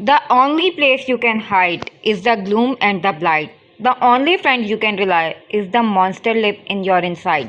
The only place you can hide is the gloom and the blight. The only friend you can rely is the monster live in your inside.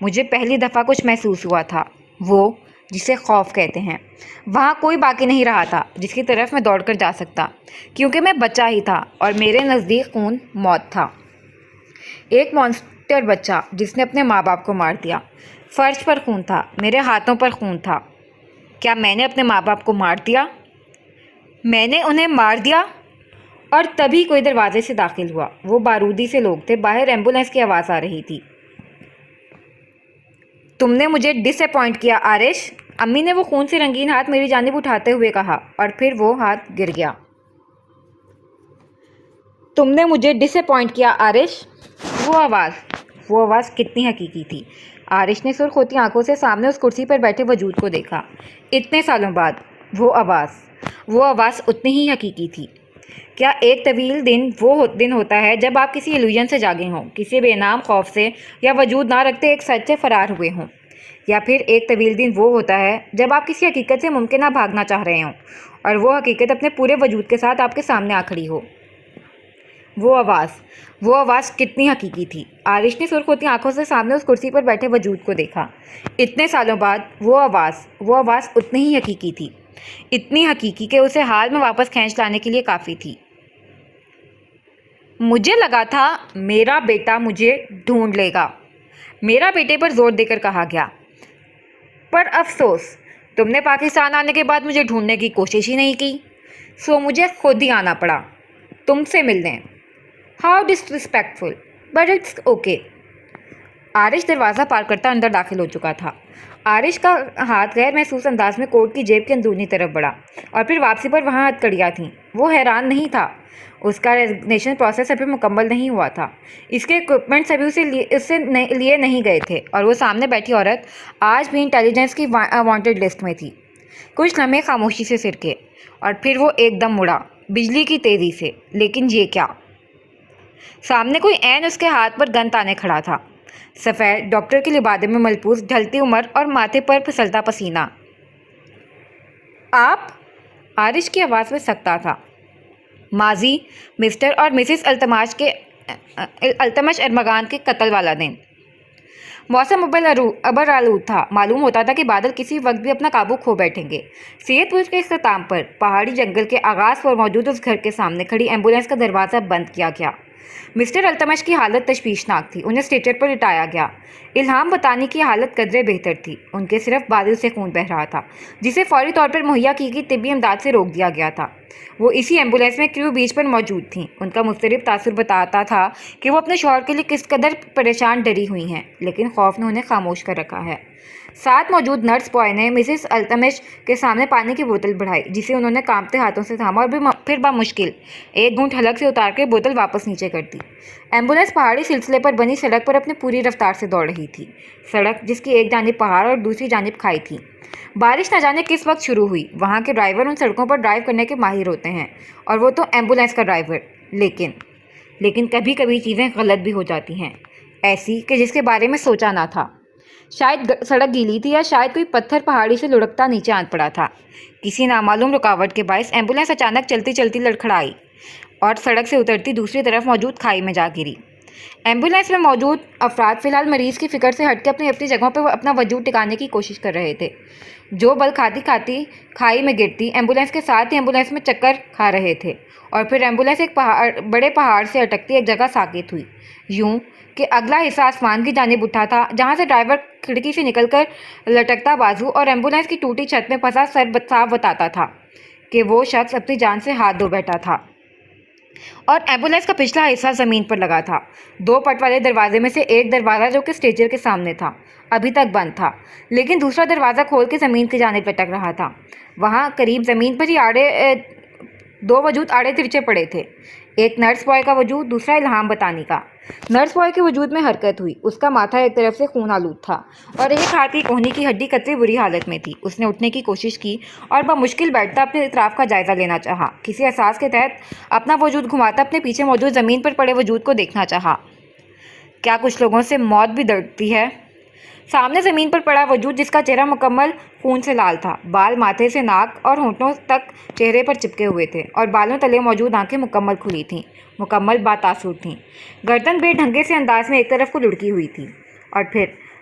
مجھے پہلی دفعہ کچھ محسوس ہوا تھا، وہ جسے خوف کہتے ہیں۔ وہاں کوئی باقی نہیں رہا تھا جس کی طرف میں دوڑ کر جا سکتا، کیونکہ میں بچہ ہی تھا اور میرے نزدیک خون موت تھا۔ ایک مانسٹر بچہ جس نے اپنے ماں باپ کو مار دیا۔ فرش پر خون تھا، میرے ہاتھوں پر خون تھا۔ کیا میں نے اپنے ماں باپ کو مار دیا؟ میں نے انہیں مار دیا؟ اور تبھی کوئی دروازے سے داخل ہوا۔ وہ بارودی سے لوگ تھے، باہر ایمبولینس کی آواز آ رہی تھی۔ تم نے مجھے ڈس اپوائنٹ کیا آرش، امی نے وہ خون سے رنگین ہاتھ میری جانب اٹھاتے ہوئے کہا، اور پھر وہ ہاتھ گر گیا۔ تم نے مجھے ڈس اپوائنٹ کیا آرش، وہ آواز کتنی حقیقی تھی۔ آرش نے سرخ ہوتی آنکھوں سے سامنے اس کرسی پر بیٹھے وجود کو دیکھا۔ اتنے سالوں بعد وہ آواز اتنی ہی حقیقی تھی۔ کیا ایک طویل دن وہ دن ہوتا ہے جب آپ کسی ایلوژن سے جاگے ہوں، کسی بے نام خوف سے یا وجود نہ رکھتے ایک سچ سے فرار ہوئے ہوں؟ یا پھر ایک طویل دن وہ ہوتا ہے جب آپ کسی حقیقت سے ممکنہ بھاگنا چاہ رہے ہوں اور وہ حقیقت اپنے پورے وجود کے ساتھ آپ کے سامنے آ کھڑی ہو؟ وہ آواز کتنی حقیقی تھی۔ آرش نے سرخ ہوتی آنکھوں سے سامنے اس کرسی پر بیٹھے وجود کو دیکھا۔ اتنے سالوں بعد وہ آواز اتنی ہی حقیقی تھی، اتنی حقیقی کہ اسے حال میں واپس کھینچ لانے کے لیے کافی تھی۔ مجھے لگا تھا میرا بیٹا مجھے ڈھونڈ لے گا، میرا بیٹے پر زور دے کر کہا گیا، پر افسوس تم نے پاکستان آنے کے بعد مجھے ڈھونڈنے کی کوشش ہی نہیں کی، سو مجھے خود ہی آنا پڑا تم سے ملنے۔ How disrespectful, but it's okay. Arash دروازہ پار کرتا اندر داخل ہو چکا تھا۔ آرش کا ہاتھ غیر محسوس انداز میں کوٹ کی جیب کے اندرونی طرف بڑھا اور پھر واپسی پر وہاں ہتھکڑیاں تھیں۔ وہ حیران نہیں تھا، اس کا ریزگنیشن پروسیس ابھی مکمل نہیں ہوا تھا، اس کے ایکوپمنٹس ابھی اسے لیے نہیں گئے تھے، اور وہ سامنے بیٹھی عورت آج بھی انٹیلیجنس کی وانٹڈ لسٹ میں تھی۔ کچھ لمحے خاموشی سے سرکے اور پھر وہ ایک دم مڑا، بجلی کی تیزی سے۔ لیکن یہ کیا؟ سامنے کوئی عین اس کے ہاتھ پر گن تانے کھڑا تھا، سفید ڈاکٹر کے لبادے میں ملبوس، ڈھلتی عمر اور ماتھے پر پھسلتا پسینہ۔ آپ؟ آرش کی آواز میں سکتہ تھا۔ ماضی مسٹر اور مسز التمش ارمغان کے قتل والا دن۔ موسم ابر آلود تھا، معلوم ہوتا تھا کہ بادل کسی وقت بھی اپنا قابو کھو بیٹھیں گے۔ سید پور کے اختتام پر پہاڑی جنگل کے آغاز پر موجود اس گھر کے سامنے کھڑی ایمبولینس کا دروازہ بند کیا گیا۔ مسٹر التمش کی حالت تشویشناک تھی، انہیں اسٹریچر پر لٹایا گیا۔ الہام بتانی کی حالت قدرے بہتر تھی، ان کے صرف بازو سے خون بہہ رہا تھا جسے فوری طور پر مہیا کی گئی طبی امداد سے روک دیا گیا تھا۔ وہ اسی ایمبولینس میں کریو بیچ پر موجود تھیں۔ ان کا مضطرب تاثر بتاتا تھا کہ وہ اپنے شوہر کے لیے کس قدر پریشان ڈری ہوئی ہیں، لیکن خوف نے انہیں خاموش کر رکھا ہے۔ ساتھ موجود نرس بوائے نے مسز التمش کے سامنے پانی کی بوتل بڑھائی، جسے انہوں نے کانپتے ہاتھوں سے تھاما اور پھر بمشکل ایک گھونٹ حلق سے اتار کے بوتل واپس نیچے کر دی۔ ایمبولینس پہاڑی سلسلے پر بنی سڑک پر اپنی پوری رفتار سے دوڑ رہی تھی، سڑک جس کی ایک جانب پہاڑ اور دوسری جانب کھائی تھی۔ بارش نہ جانے کس وقت شروع ہوئی۔ وہاں کے ڈرائیور ان سڑکوں پر ڈرائیو کرنے کے ماہر ہوتے ہیں، اور وہ تو ایمبولینس کا ڈرائیور۔ لیکن کبھی کبھی چیزیں غلط بھی ہو جاتی ہیں، ایسی کہ جس کے بارے میں سوچا نہ تھا۔ شاید سڑک گیلی تھی یا شاید کوئی پتھر پہاڑی سے لڑکتا نیچے آن پڑا تھا۔ کسی نامعلوم رکاوٹ کے باعث ایمبولینس اچانک چلتی چلتی لڑکھڑائی اور سڑک سے اترتی دوسری طرف موجود کھائی میں جا گری۔ ایمبولینس میں موجود افراد فی الحال مریض کی فکر سے ہٹ کے اپنی اپنی جگہوں پہ اپنا وجود ٹکانے کی کوشش کر رہے تھے۔ جو بل کھاتی کھائی میں گرتی، ایمبولینس کے ساتھ ہی ایمبولینس میں چکر کھا رہے تھے، اور پھر ایمبولینس ایک بڑے پہاڑ سے اٹکتی ایک جگہ ساکت ہوئی، یوں کہ اگلا حصہ آسمان کی جانب اٹھا تھا، جہاں سے ڈرائیور کھڑکی سے نکل کر لٹکتا بازو اور ایمبولینس کی ٹوٹی چھت میں پھنسا سر صاف بتاتا تھا کہ وہ شخص اپنی جان سے ہاتھ دھو بیٹھا تھا، اور ایمبولینس کا پچھلا حصہ زمین پر لگا تھا۔ دو پٹ والے دروازے میں سے ایک دروازہ جو کہ اسٹریچر کے سامنے تھا ابھی تک بند تھا، لیکن دوسرا دروازہ کھول کے زمین کی جانب لٹک رہا تھا۔ وہاں قریب زمین پر ہی دو وجود آڑے ترچے پڑے تھے، ایک نرس بوائے کا وجود، دوسرا الہام بتانی کا۔ نرس بوائے کے وجود میں حرکت ہوئی، اس کا ماتھا ایک طرف سے خون آلود تھا اور ایک ہاتھ کی کہنی کی ہڈی قطری بری حالت میں تھی۔ اس نے اٹھنے کی کوشش کی اور بمشکل بیٹھتا اپنے اطراف کا جائزہ لینا چاہا، کسی احساس کے تحت اپنا وجود گھماتا اپنے پیچھے موجود زمین پر پڑے وجود کو دیکھنا چاہا۔ کیا کچھ لوگوں سے موت بھی ڈرتی ہے؟ سامنے زمین پر پڑا وجود جس کا چہرہ مکمل خون سے لال تھا، بال ماتھے سے ناک اور ہونٹوں تک چہرے پر چپکے ہوئے تھے، اور بالوں تلے موجود آنکھیں مکمل کھلی تھیں، مکمل باتاثر تھیں، گردن بے ڈھنگے سے انداز میں ایک طرف کو لڑکی ہوئی تھی، اور پھر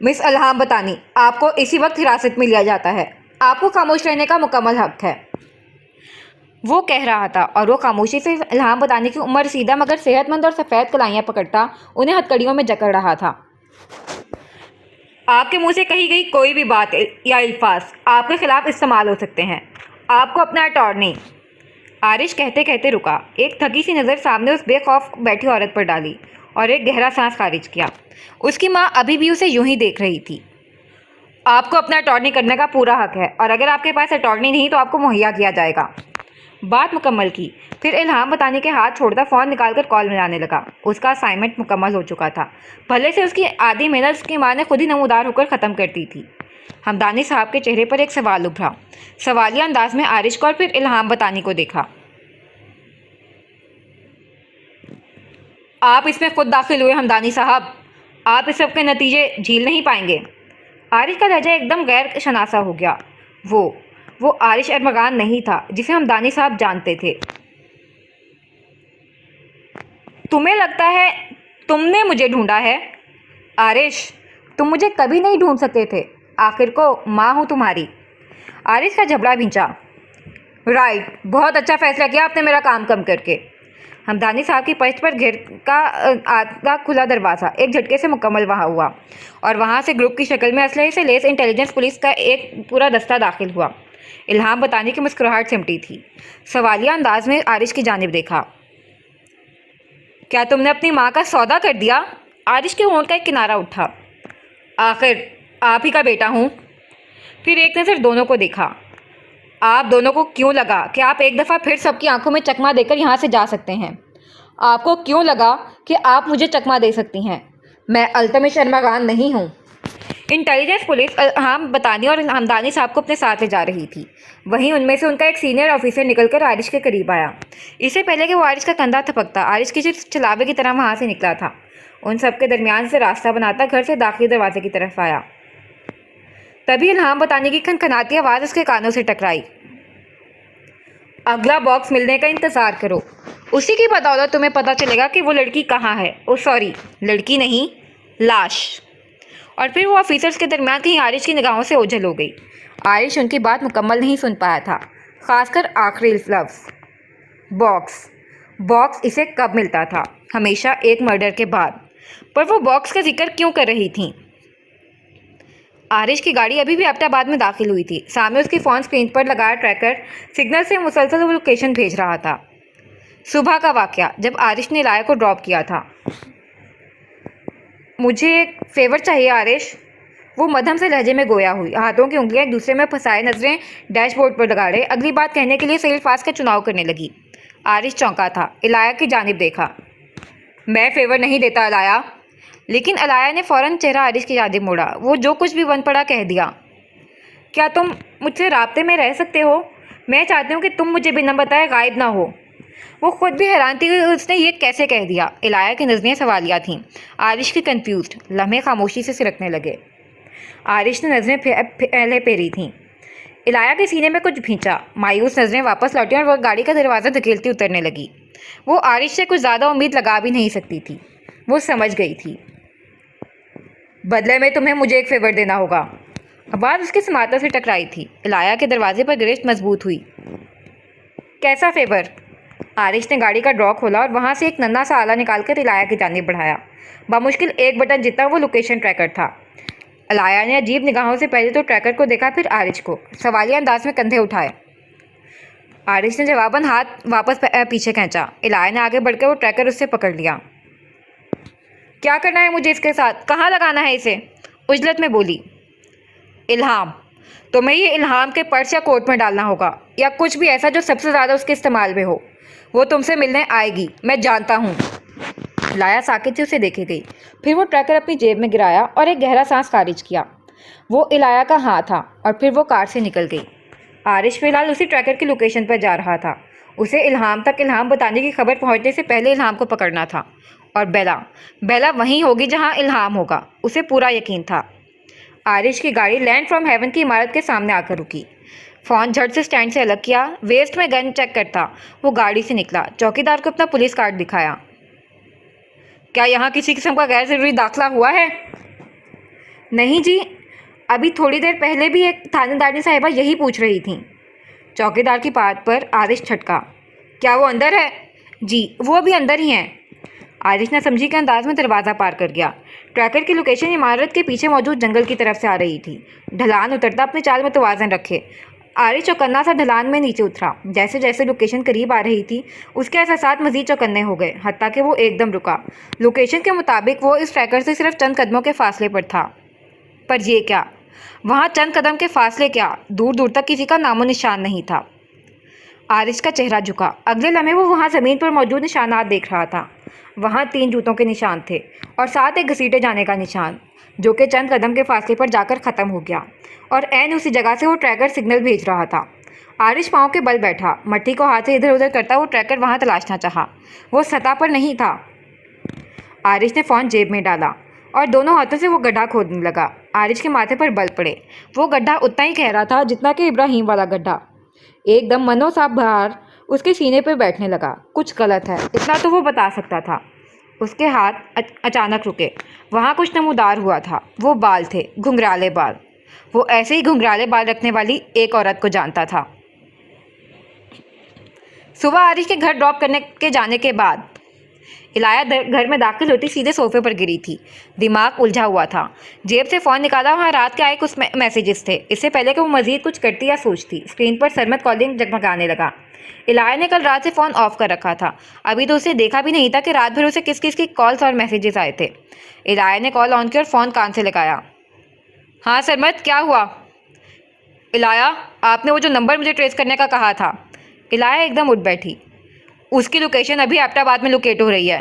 مس الہام بتانی، آپ کو اسی وقت حراست میں لیا جاتا ہے۔ آپ کو خاموش رہنے کا مکمل حق ہے۔ وہ کہہ رہا تھا اور وہ خاموشی سے الہام بتانی کی عمر رسیدہ مگر صحت مند اور سفید کلائیاں پکڑتا انہیں ہتھکڑیوں میں جکڑ رہا تھا۔ آپ کے منہ سے کہی گئی کوئی بھی بات یا الفاظ آپ کے خلاف استعمال ہو سکتے ہیں۔ آپ کو اپنا اٹارنی۔ عارش کہتے کہتے رکا، ایک تھکی سی نظر سامنے اس بے خوف بیٹھی عورت پر ڈالی اور ایک گہرا سانس خارج کیا۔ اس کی ماں ابھی بھی اسے یوں ہی دیکھ رہی تھی۔ آپ کو اپنا اٹارنی کرنے کا پورا حق ہے اور اگر آپ کے پاس اٹارنی نہیں تو آپ کو مہیا کیا جائے گا۔ بات مکمل کی، پھر الہام بتانی کے ہاتھ چھوڑتا فون نکال کر کال ملانے لگا۔ اس کا اسائنمنٹ مکمل ہو چکا تھا، بھلے سے اس کی آدھی محنت اس کی ماں نے خود ہی نمودار ہو کر ختم کر دی تھی۔ ہمدانی صاحب کے چہرے پر ایک سوال ابھرا۔ سوالیہ انداز میں عارش کو اور پھر الہام بتانی کو دیکھا۔ آپ اس میں خود داخل ہوئے ہمدانی صاحب، آپ اس سب کے نتیجے جھیل نہیں پائیں گے۔ عارش کا لہجہ ایک دم غیر شناسہ ہو گیا۔ وہ عارش ارمغان نہیں تھا جسے ہمدانی صاحب جانتے تھے۔ تمہیں لگتا ہے تم نے مجھے ڈھونڈا ہے؟ عارش، تم مجھے کبھی نہیں ڈھونڈ سکتے تھے، آخر کو ماں ہوں تمہاری۔ عارش کا جھبڑا بھینچا۔ رائٹ، بہت اچھا فیصلہ کیا آپ نے میرا کام کم کر کے۔ ہمدانی صاحب کی پشت پر گھر کا کھلا دروازہ ایک جھٹکے سے مکمل وہاں ہوا اور وہاں سے گروپ کی شکل میں اسلحے سے لیس انٹیلیجنس پولیس کا ایک پورا دستہ داخل ہوا۔ الہام بتانی کی مسکراہٹ سمٹی تھی۔ سوالیہ انداز میں عارش کی جانب دیکھا۔ کیا تم نے اپنی ماں کا سودا کر دیا؟ عارش کے ہونٹ کا ایک کنارہ اٹھا۔ آخر آپ ہی کا بیٹا ہوں۔ پھر ایک نظر دونوں کو دیکھا۔ آپ دونوں کو کیوں لگا کہ آپ ایک دفعہ پھر سب کی آنکھوں میں چکما دے کر یہاں سے جا سکتے ہیں؟ آپ کو کیوں لگا کہ آپ مجھے چکما دے سکتی ہیں؟ میں التمش ارمغان نہیں ہوں۔ انٹیلیجنس پولیس الہام بتانی اور ہمدانی صاحب کو اپنے ساتھ لے جا رہی تھی۔ وہیں ان میں سے ان کا ایک سینئر آفیسر نکل کر عارش کے قریب آیا۔ اس سے پہلے کہ وہ عارش کا کندھا تھپکتا، عارش کی جسم چلاوے کی طرح وہاں سے نکلا تھا۔ ان سب کے درمیان سے راستہ بناتا گھر سے داخلی دروازے کی طرف آیا۔ تبھی الہام بتانی کی کھنکھناتی آواز اس کے کانوں سے ٹکرائی۔ اگلا باکس ملنے کا انتظار کرو، اسی کی بدولت تمہیں پتہ چلے گا کہ وہ لڑکی کہاں ہے۔ سوری، لڑکی نہیں، لاش۔ اور پھر وہ آفیسرز کے درمیان کہیں عارش کی نگاہوں سے اوجھل ہو گئی۔ عارش ان کی بات مکمل نہیں سن پایا تھا، خاص کر آخری لفظ باکس اسے کب ملتا تھا؟ ہمیشہ ایک مرڈر کے بعد۔ پر وہ باکس کا ذکر کیوں کر رہی تھیں؟ عارش کی گاڑی ابھی بھی ایبٹ آباد میں داخل ہوئی تھی۔ سامنے اس کی فون اسکرین پر لگایا ٹریکر سگنل سے مسلسل لوکیشن بھیج رہا تھا۔ صبح کا واقعہ جب عارش نے الہیہ کو ڈراپ کیا تھا۔ مجھے ایک فیور چاہیے عارش، وہ مدھم سے لہجے میں گویا ہوئی، ہاتھوں کی انگلیاں ایک دوسرے میں پھنسائے نظریں ڈیش بورڈ پر لگاڑے اگلی بات کہنے کے لیے صحیح الفاظ کا چناؤ کرنے لگی۔ عارش چونکا تھا، الہیہ کی جانب دیکھا۔ میں فیور نہیں دیتا الہیہ۔ لیکن الہیہ نے فوراً چہرہ عارش کی جانب موڑا۔ وہ جو کچھ بھی بن پڑا کہہ دیا۔ کیا تم مجھ سے رابطے میں رہ سکتے ہو؟ میں چاہتی ہوں کہ تم مجھے بنا بتائے غائب نہ ہو۔ وہ خود بھی حیران تھی کہ اس نے یہ کیسے کہہ دیا۔ الہیہ کی نظریں سوالیہ تھیں، عارش کی کنفیوزڈ۔ لمحے خاموشی سے سرکنے لگے۔ عارش نے نظریں پہلے پھیری تھیں۔ الہیہ کے سینے میں کچھ بھینچا، مایوس نظریں واپس لوٹیں اور وہ گاڑی کا دروازہ دھکیلتی اترنے لگی۔ وہ عارش سے کچھ زیادہ امید لگا بھی نہیں سکتی تھی۔ وہ سمجھ گئی تھی، بدلے میں تمہیں مجھے ایک فیور دینا ہوگا۔ آواز اس کی سماعتوں سے ٹکرائی تھی۔ الہیہ کے دروازے پر گرفت مضبوط ہوئی۔ کیسا فیور؟ عارش نے گاڑی کا ڈرا کھولا اور وہاں سے ایک ننھا سا آلہ نکال کر الہیہ کی جانب بڑھایا۔ بمشکل ایک بٹن جتنا وہ لوکیشن ٹریکر تھا۔ الہیہ نے عجیب نگاہوں سے پہلے تو ٹریکر کو دیکھا، پھر عارش کو۔ سوالیہ انداز میں کندھے اٹھائے۔ عارش نے جواباً ہاتھ واپس پیچھے کھینچا۔ الہیہ نے آگے بڑھ کر وہ ٹریکر اس سے پکڑ لیا۔ کیا کرنا ہے مجھے اس کے ساتھ؟ کہاں لگانا ہے اسے؟ عجلت میں بولی۔ الہام، تمہیں یہ الہام کے پرس یا کوٹ میں ڈالنا ہوگا، یا کچھ بھی ایسا جو سب سے زیادہ اس کے استعمال میں ہو۔ وہ تم سے ملنے آئے گی، میں جانتا ہوں۔ الہیہ ساکت سے اسے دیکھے گئی، پھر وہ ٹریکر اپنی جیب میں گرایا اور ایک گہرا سانس خارج کیا۔ وہ الہیہ کا ہاں تھا اور پھر وہ کار سے نکل گئی۔ عارش فی الحال اسی ٹریکر کی لوکیشن پر جا رہا تھا۔ اسے الہام تک الہام بتانے کی خبر پہنچنے سے پہلے الہام کو پکڑنا تھا، اور بیلا وہیں ہوگی جہاں الہام ہوگا، اسے پورا یقین تھا۔ عارش کی گاڑی لینڈ فرام ہیون کی عمارت کے سامنے آ کر رکی۔ فون جھٹ سے اسٹینڈ سے الگ کیا، ویسٹ میں گن چیک کرتا وہ گاڑی سے نکلا، چوکیدار کو اپنا پولیس کارڈ دکھایا۔ کیا یہاں کسی قسم کا غیر ضروری داخلہ ہوا ہے؟ نہیں جی، ابھی تھوڑی دیر پہلے بھی ایک تھانے دارنی صاحبہ یہی پوچھ رہی تھیں۔ چوکیدار کی بات پر عارش چھٹکا۔ کیا وہ اندر ہے؟ جی، وہ ابھی اندر ہی ہیں۔ عارش نہ سمجھی کے انداز میں دروازہ پار کر گیا۔ ٹریکر کی لوکیشن عمارت کے پیچھے موجود جنگل کی طرف سے آ رہی تھی۔ ڈھلان اترتا اپنے چال میں توازن رکھے عارش چوکنا سا ڈھلان میں نیچے اترا۔ جیسے جیسے لوکیشن قریب آ رہی تھی اس کے احساسات مزید چوکنے ہو گئے، حتیٰ کہ وہ ایک دم رکا۔ لوکیشن کے مطابق وہ اس ٹریکر سے صرف چند قدموں کے فاصلے پر تھا، پر یہ کیا؟ وہاں چند قدم کے فاصلے کیا، دور دور تک کسی کا نام و نشان نہیں تھا۔ عارش کا چہرہ جھکا۔ اگلے لمحے وہ وہاں زمین پر موجود نشانات دیکھ رہا تھا۔ وہاں 3 جوتوں کے نشان تھے اور ساتھ ایک گھسیٹے جانے کا نشان، جو کہ چند قدم کے فاصلے پر جا کر ختم ہو گیا، اور عین اسی جگہ سے وہ ٹریکر سگنل بھیج رہا تھا۔ عارش پاؤں کے بل بیٹھا، مٹی کو ہاتھ سے ادھر ادھر کرتا وہ ٹریکر وہاں تلاشنا چاہا۔ وہ سطح پر نہیں تھا۔ عارش نے فون جیب میں ڈالا اور دونوں ہاتھوں سے وہ گڈھا کھودنے لگا۔ عارش کے ماتھے پر بل پڑے۔ وہ گڈھا اتنا ہی گہرا تھا جتنا کہ ابراہیم والا گڈھا۔ ایک دم منو صاف بھار اس کے سینے پہ بیٹھنے لگا۔ کچھ غلط ہے، اتنا تو وہ بتا سکتا تھا۔ اس کے ہاتھ اچانک رکے۔ وہاں کچھ نمودار ہوا تھا۔ وہ بال تھے، گھنگرالے بال۔ وہ ایسے ہی گھنگرالے بال رکھنے والی ایک عورت کو جانتا تھا۔ صبح عارش کے گھر ڈراپ کرنے کے جانے کے بعد الہیہ گھر میں داخل ہوتی سیدھے صوفے پر گری تھی۔ دماغ الجھا ہوا تھا۔ جیب سے فون نکالا، وہاں رات کے آئے کچھ میسیجز تھے۔ اس سے پہلے کہ وہ مزید کچھ کرتی یا سوچتی، اسکرین پر سرمد کالنگ جگمگانے لگا۔ الہیہ نے کل رات سے فون آف کر رکھا تھا۔ ابھی تو اسے دیکھا بھی نہیں تھا کہ رات بھر اسے کس کس کی کالز اور میسیجز آئے تھے۔ الہیہ نے کال آن کی اور فون کان سے لگایا۔ ہاں سرمد، کیا ہوا؟ الہیہ، آپ نے وہ جو نمبر مجھے ٹریس کرنے کا کہا تھا۔ الہیہ ایک دم اٹھ بیٹھی۔ اس کی لوکیشن ابھی ایبٹ آباد میں لوکیٹ ہو رہی ہے۔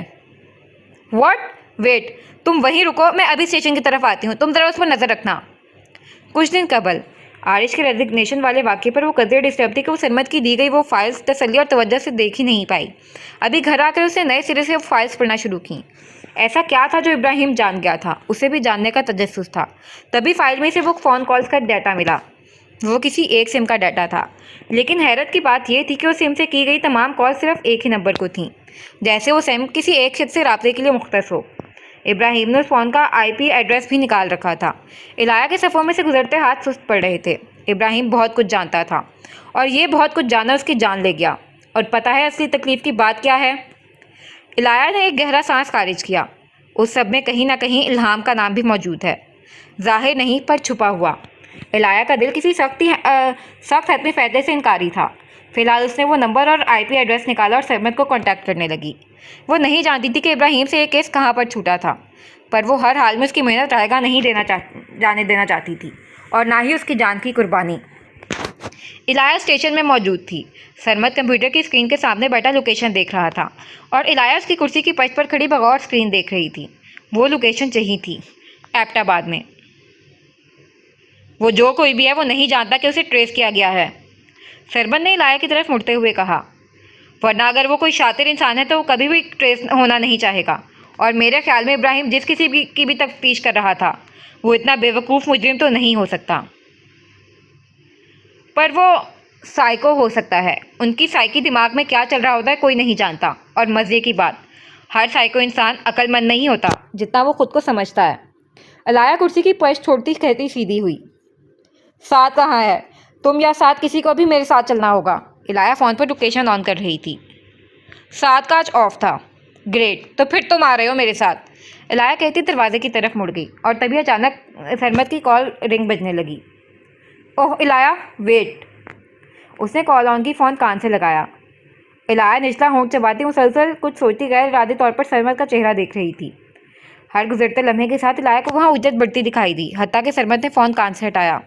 واٹ؟ ویٹ، تم وہیں رکو، میں ابھی اسٹیشن کی طرف آتی ہوں، تم ذرا اس پر نظر رکھنا۔ کچھ دن قبل عارش کے ریزگنیشن والے واقعے پر وہ قدرے ڈسٹرب تھی کہ وہ سرمد کی دی گئی وہ فائلز تسلی اور توجہ سے دیکھ ہی نہیں پائی۔ ابھی گھر آ کر اسے نئے سرے سے وہ فائلز پڑھنا شروع کیں۔ ایسا کیا تھا جو ابراہیم جان گیا تھا؟ اسے بھی جاننے کا تجسس تھا۔ تبھی فائل میں سے وہ فون کالز کا ڈیٹا ملا۔ وہ کسی ایک سم کا ڈیٹا تھا، لیکن حیرت کی بات یہ تھی کہ اس سم سے کی گئی تمام کال صرف ایک ہی نمبر کو تھیں، جیسے وہ سم کسی ایک شخص سے رابطے کے لیے مختص ہو۔ ابراہیم نے اس فون کا IP ایڈریس بھی نکال رکھا تھا۔ الہیہ کے صفوں میں سے گزرتے ہاتھ سست پڑ رہے تھے۔ ابراہیم بہت کچھ جانتا تھا، اور یہ بہت کچھ جانا اس کی جان لے گیا۔ اور پتہ ہے اصلی تکلیف کی بات کیا ہے؟ الہیہ نے ایک گہرا سانس خارج کیا۔ اس سب میں کہیں نہ کہیں الہام کا نام بھی موجود ہے، ظاہر نہیں پر چھپا ہوا۔ الہیہ کا دل کسی سخت حتمی فیصلے سے انکاری تھا۔ فی الحال اس نے وہ نمبر اور IP ایڈریس نکالا اور سرمد کو کانٹیکٹ کرنے لگی۔ وہ نہیں جانتی تھی کہ ابراہیم سے یہ کیس کہاں پر چھوٹا تھا، پر وہ ہر حال میں اس کی محنت رائے گاہ نہیں جانے دینا چاہتی تھی، اور نہ ہی اس کی جان کی قربانی۔ الہیہ اسٹیشن میں موجود تھی۔ سرمد کمپیوٹر کی اسکرین کے سامنے بیٹھا لوکیشن دیکھ رہا تھا، اور الہیہ اس کی کرسی کی پشت پر کھڑی بغور اسکرین دیکھ رہی تھی۔ وہ لوکیشن صحیح تھی، ایبٹ آباد میں۔ وہ جو کوئی بھی ہے وہ نہیں جانتا کہ اسے ٹریس کیا گیا ہے، سرمد نے الہیہ کی طرف مڑتے ہوئے کہا۔ ورنہ اگر وہ کوئی شاطر انسان ہے تو وہ کبھی بھی ٹریس ہونا نہیں چاہے گا، اور میرے خیال میں ابراہیم جس کسی کی بھی تفتیش کر رہا تھا وہ اتنا بے وقوف مجرم تو نہیں ہو سکتا۔ پر وہ سائیکو ہو سکتا ہے۔ ان کی سائیکی دماغ میں کیا چل رہا ہوتا ہے کوئی نہیں جانتا، اور مزے کی بات، ہر سائیکو انسان عقل مند نہیں ہوتا جتنا وہ خود کو سمجھتا ہے۔ الہیہ کرسی کی پشت چھوڑتی کہتی سیدھی ہوئی۔ ساتھ کہاں ہے؟ تم یا ساتھ کسی کو بھی میرے ساتھ چلنا ہوگا۔ الہیہ فون پر لوکیشن آن کر رہی تھی۔ ساتھ کا آج آف تھا۔ گریٹ، تو پھر تم آ رہے ہو میرے ساتھ، الہیہ کہتی دروازے کی طرف مڑ گئی، اور تبھی اچانک سرمد کی کال رنگ بجنے لگی۔ اوہ الہیہ، ویٹ۔ اس نے کال آن کی، فون کان سے لگایا۔ الہیہ نچلا ہونٹ چباتی مسلسل کچھ سوچتی غیر ارادی طور پر سرمد کا چہرہ دیکھ رہی تھی۔ ہر گزرتے لمحے کے ساتھ الہیہ کو وہاں اجت بڑھتی دکھائی دی، حتیٰ کہ سرمد نے فون کان سے ہٹایا۔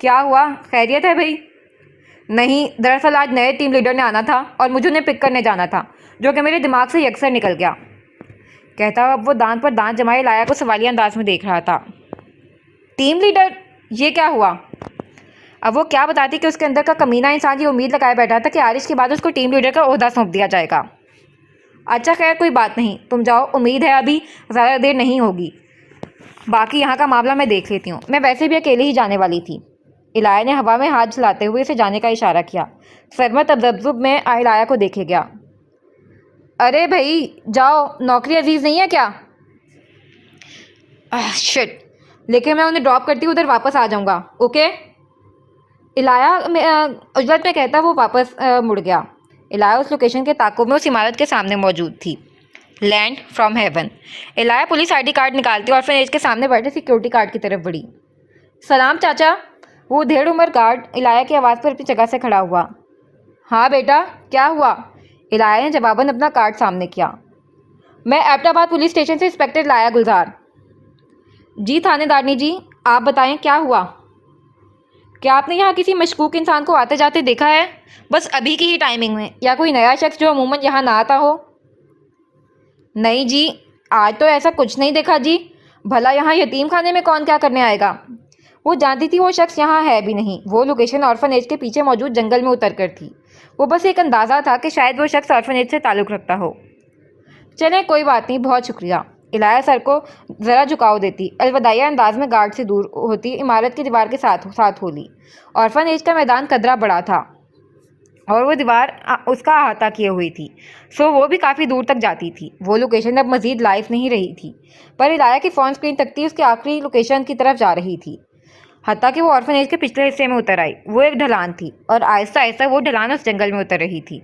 کیا ہوا؟ خیریت ہے بھائی؟ نہیں، دراصل آج نئے ٹیم لیڈر نے آنا تھا اور مجھے انہیں پک کرنے جانا تھا، جو کہ میرے دماغ سے یکسر نکل گیا۔ کہتا اب وہ دانت پر دانت جمائے الہیہ کو سوالیہ انداز میں دیکھ رہا تھا۔ Team leader? یہ کیا ہوا؟ اب وہ کیا بتاتی کہ اس کے اندر کا کمینہ انسان یہ امید لگائے بیٹھا تھا کہ عارش کے بعد اس کو ٹیم لیڈر کا عہدہ سونپ دیا جائے گا۔ اچھا خیر، کوئی بات نہیں، تم جاؤ، امید ہے ابھی زیادہ دیر نہیں ہوگی، باقی یہاں کا معاملہ میں دیکھ لیتی ہوں۔ میں ویسے بھی اکیلے ہی جانے والی تھی۔ الہیہ نے ہوا میں ہاتھ جھلاتے ہوئے اسے جانے کا اشارہ کیا۔ سرمد تذبذب میں الہیہ کو دیکھے گیا۔ ارے بھائی جاؤ، نوکری عزیز نہیں ہے کیا؟ شٹ، لیکن میں انہیں ڈراپ کرتی ادھر واپس آ جاؤں گا، اوکے؟ الہیہ عجلت میں کہتا وہ واپس مڑ گیا۔ الہیہ اس لوکیشن کے تعاقب میں اس عمارت کے سامنے موجود تھی۔ Land from heaven. Ilahiya police ID ڈی کارڈ نکالتی اور آرفنیج کے سامنے بیٹھے سیکیورٹی گارڈ کی طرف بڑھی۔ سلام چاچا۔ وہ دھیڑ عمر گارڈ الہیہ کی آواز پر اپنی جگہ سے کھڑا ہوا۔ ہاں بیٹا، کیا ہوا؟ الہیہ نے جواباً اپنا کارڈ سامنے کیا۔ میں ایبٹ آباد پولیس اسٹیشن سے انسپکٹر الہیہ گلزار۔ جی تھانے دارنی جی، آپ بتائیں کیا ہوا؟ کیا آپ نے یہاں کسی مشکوک انسان کو آتے جاتے دیکھا ہے؟ بس ابھی کی ہی ٹائمنگ میں، یا کوئی نیا شخص جو عموماً یہاں نہ آتا ہو؟ نہیں جی، آج تو ایسا کچھ نہیں دیکھا جی۔ بھلا یہاں یتیم خانے میں کون کیا کرنے آئے گا؟ وہ جانتی تھی وہ شخص یہاں ہے بھی نہیں۔ وہ لوکیشن آرفنیج کے پیچھے موجود جنگل میں اتر کر تھی۔ وہ بس ایک اندازہ تھا کہ شاید وہ شخص آرفنیج سے تعلق رکھتا ہو۔ چلیں کوئی بات نہیں، بہت شکریہ۔ الہیہ سر کو ذرا جھکاؤ دیتی الوداعیہ انداز میں گارڈ سے دور ہوتی عمارت کی دیوار کے ساتھ ہو لی۔ آرفنیج کا میدان قدرہ بڑا تھا اور وہ دیوار اس کا احاطہ کیے ہوئی تھی، سو وہ بھی کافی دور تک جاتی تھی۔ وہ لوکیشن اب مزید لائف نہیں رہی تھی، پر الہیہ کی فون اسکرین تکتی اس کے آخری لوکیشن کی طرف جا رہی تھی، حتیٰ کہ وہ آرفنیج کے پچھلے حصے میں اتر آئی۔ وہ ایک ڈھلان تھی اور آہستہ آہستہ وہ ڈھلان اس جنگل میں اتر رہی تھی،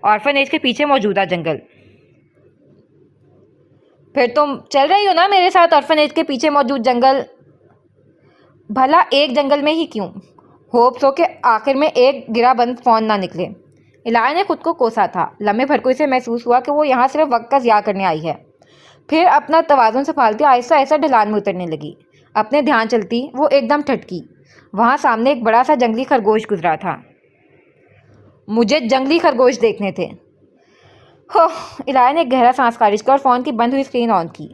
آرفنیج کے پیچھے موجودہ جنگل۔ پھر تم چل رہی ہو نا میرے ساتھ آرفنیج کے پیچھے موجود جنگل؟ بھلا ایک جنگل میں ہی کیوں؟ ہوپ سو کہ آخر میں ایک گرا بند فون نہ نکلے۔ الہیہ نے خود کو کوسا تھا۔ لمحے بھر کو اسے محسوس ہوا کہ وہ یہاں صرف وقت کا ضیاع کرنے آئی ہے۔ پھر اپنا توازن سنبھالتی آہستہ آہستہ ڈھلان میں اترنے لگی۔ اپنے دھیان چلتی وہ ایک دم ٹھٹکی۔ وہاں سامنے ایک بڑا سا جنگلی خرگوش گزرا تھا۔ مجھے جنگلی خرگوش دیکھنے تھے۔ الہیہ نے ایک گہرا سانس خارج کیا اور فون کی بند ہوئی اسکرین آن کی